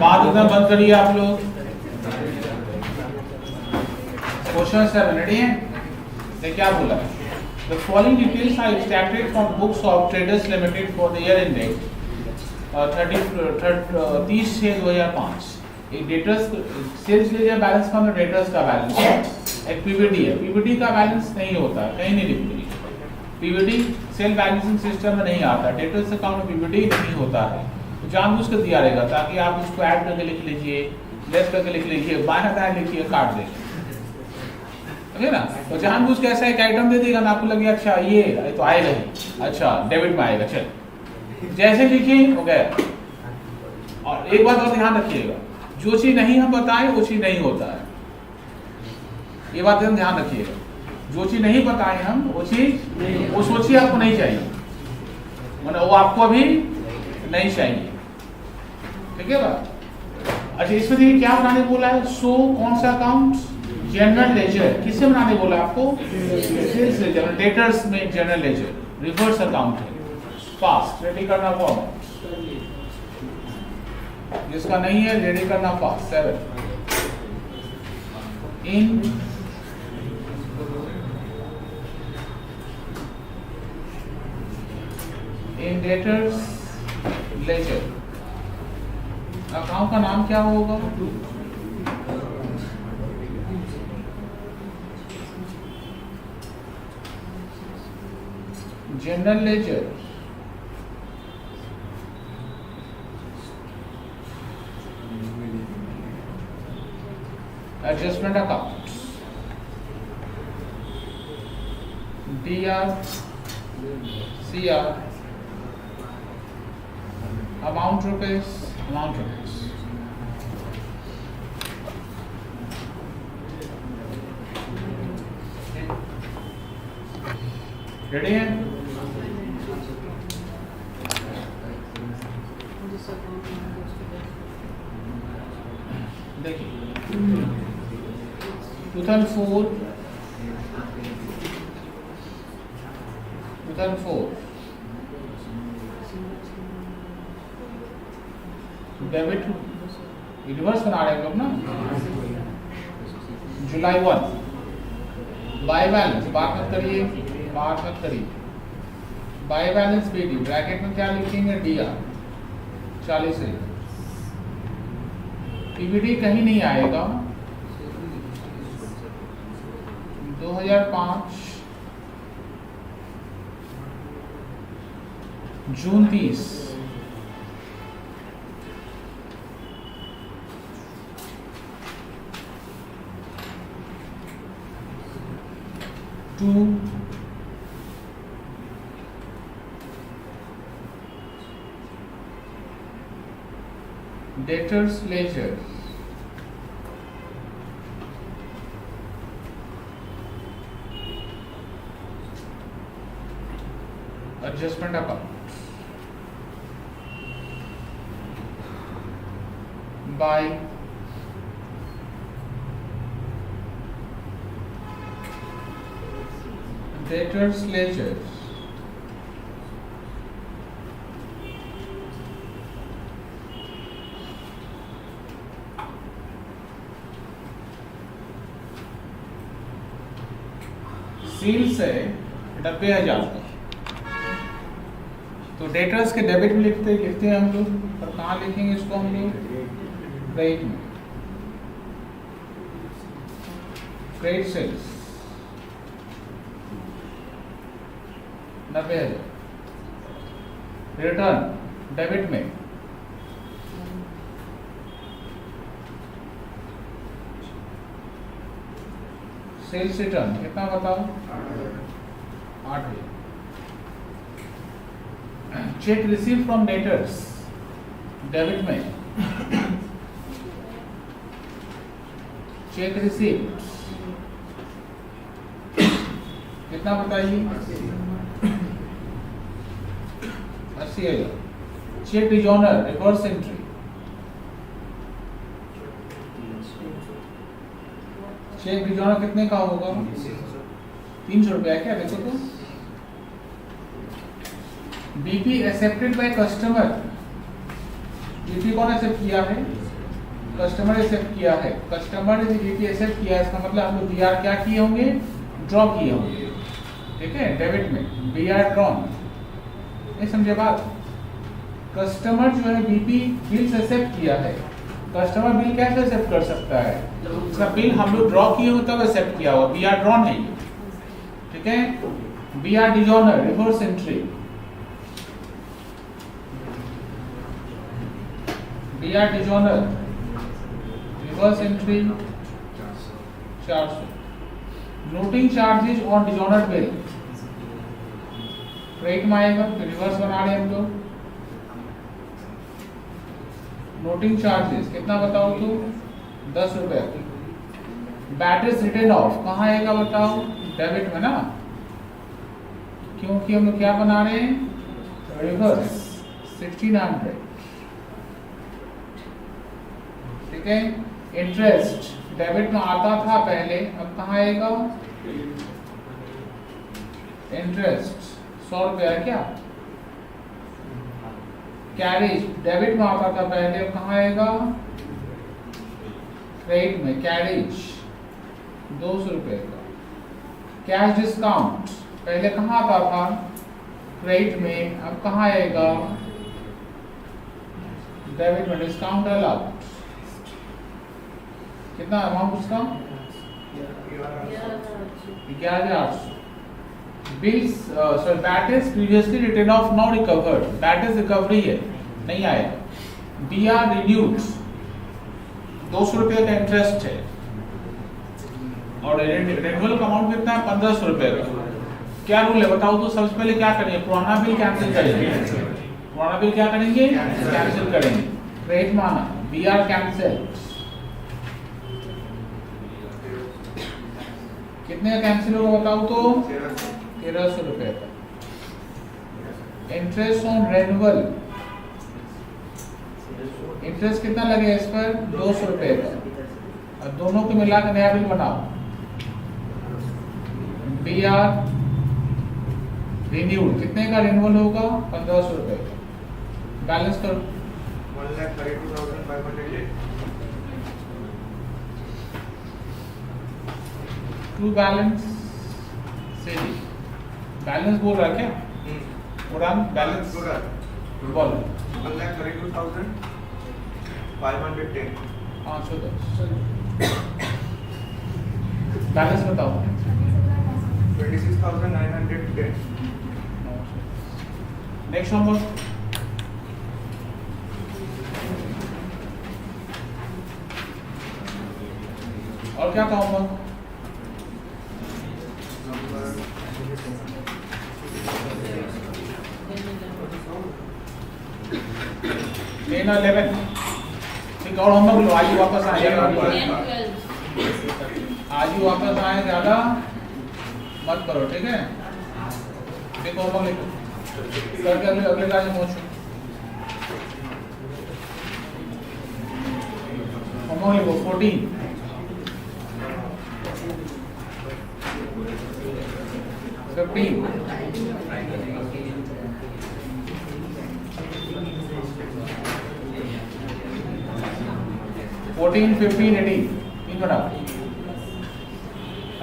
बात उतना बंद करिए आप लोग। क्वेश्चन 7 रेडी है? देखिए क्या बोला है। The following details are extracted from books of Traders Limited for the year ending 30/6/2005। एक डेटर्स सेल्स लेजर बैलेंस का मतलब डेटर्स का बैलेंस है। एक पीवीडी है, पीवीडी का बैलेंस नहीं होता, कहीं नहीं लिखी। पीवीडी सेल बैलेंसिंग सिस्टम में नहीं आता, डेटर्स अकाउंट में पीवीडी नहीं होता है। जानबूझ कर दिया रहेगा ताकि आप उसको ऐड करके लिख लीजिए, लेस करके लिख लीजिए, बाएं दाएं लिखिए, काट देंगे, ठीक है ना। तो जानबूझ के ऐसा एक आइटम दे देगा ना, आपको लगे अच्छा ये तो आएगा ही, अच्छा डेबिट में आएगा, चल जैसे लिखिए हो गया। और एक बात और ध्यान रखिएगा, जो चीज नहीं हम बताएं वो चीज नहीं होता है, ये बात एकदम ध्यान रखिएगा। जो चीज नहीं बताएं हम वो चीज वो सोचिए आपको नहीं चाहिए, मतलब वो आपको अभी नहीं चाहिए, ठीक है बात। अच्छा इसमें देखिए क्या बनाने बोला है, सो कौन सा अकाउंट, जनरल लेजर। किससे बनाने बोला आपको, सेल्स लेजर, डेटर्स में जनरल लेजर, रिवर्स अकाउंट है। फास्ट रेडी करना फॉर्म, जिसका नहीं है रेडी करना फास्ट। 7 इन डेटर्स लेजर अकाउंट का नाम क्या होगा, general ledger, adjustment account, DR, CR, amount rupees, ready है? देखिए 2004 डेबिट रिवर्स बना रहे हैं लोग ना। जुलाई 1 बाय बैलेंस, बात मत करिए। बाय बैलेंस BD ब्रैकेट में क्या लिखेंगे? DR 40 है। PBD कहीं नहीं आएगा। 2005 June 30 to debtors ledger, adjustment account, by debtors ledger, sales है 90,000 का। तो डेटर्स के डेबिट में लिखते हैं हम लोग, और कहाँ लिखेंगे इसको हम लोग? क्रेडिट में। Credit sales 90,000। रिटर्न डेबिट में सेल्स रिटर्न कितना बताओ? 8,000। Cheque receive from debtors debit में, चेक रिसीव कितना बताइए? 80,000। Cheque dishonour reverse entry cheque dishonour कितने का होगा? 300 रुपया। क्या देखो तो BP accepted by customer. BP कौन एक्सेप्ट किया है? कस्टमर एक्सेप्ट किया है। कस्टमर ने BP एक्सेप्ट किया है, इसका मतलब हम लोग DR क्या किए होंगे? ड्रॉ किए होंगे। ठीक है, डेबिट में BR ड्रॉन। ये समझे बात? कस्टमर जो है BP बिल्स एक्सेप्ट किया है। कस्टमर बिल कैसे एक्सेप्ट कर सकता है? उसका बिल हम लोग ड्रॉ किए होंगे तब एक्सेप्ट किया होगा। BR ड्रॉन है ये। ठीक है, BR dishonoured reverse entry, BR dishonoured reverse entry 400। Noting charges on dishonoured bill credit में आएगा, तो रिवर्स बना रहे हैं हम लोग। नोटिंग चार्जेस कितना बताओ तो? 10 रुपए। बैटरीज रिटर्न ऑफ कहाँ आएगा बताओ? डेबिट में ना, क्योंकि हम लोग क्या बना रहे हैं? रिवर्स 1600। ठीक है, इंटरेस्ट डेबिट में आता था पहले, अब कहाँ आएगा? इंटरेस्ट 100 रुपया है क्या? कैरेज डेबिट में आता था पहले, अब कहाँ आएगा? क्रेडिट में कैरेज 200 रुपये का। कैश डिस्काउंट पहले कहाँ आता था? क्रेडिट में, अब कहाँ आएगा? डेबिट में। डिस्काउंट अलाउड कितना अमाउंट उसका? 11,800। bills sorry that is previously written off now recovered, that is recovery है, नहीं आएगा। बी आर रिन्यूड 200 रुपये का इंटरेस्ट है और रिन्यूअल का अमाउंट कितना है 1500 रुपये का। क्या रूल है बताओ तो? सबसे पहले क्या करेंगे? पुराना बिल कैंसिल करेंगे। पुराना बिल क्या करेंगे? कैंसिल करेंगे। क्रेडिट माना बी आर कैंसिल। कितने का कैंसिल होगा बताओ तो? 1300 रुपये का। इंटरेस्ट ऑन रेन्युअल, इंटरेस्ट कितना लगेगा इस पर? 200 रुपये का। अब दोनों को मिला के नया बिल बनाओ। बी आर रिन्यूड, कितने का रिन्यूअल होगा? 1500 रुपये का। बैलेंस करो। 1,32,508। टू बैलेंस से बैलेंस बोल रहा है क्या? उड़ान बैलेंस बोल। 1,32,510। 510 बैलेंस बताओ। 26,910। Next homework. और क्या था होमवर्क? टेन और 11 ठीक। और होमवर्क लो, आज ही वापस आए। आज ही वापस आए, ज्यादा मत करो ठीक है। देखो होमवर्क लिखो करके अगले क्लास में पहुंचो। होमवर्क लिखो 14 15 14 15 18 3 बनाओ।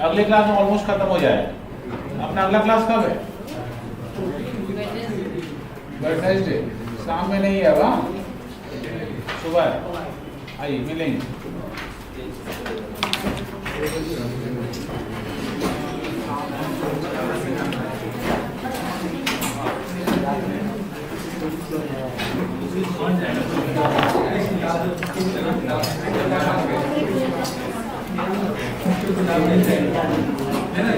अगले क्लास में ऑलमोस्ट खत्म हो जाएगा। अपना अगला क्लास कब है? वेडनेसडे। शाम में नहीं है वहाँ, सुबह है। आइए मिलेंगे। है ना?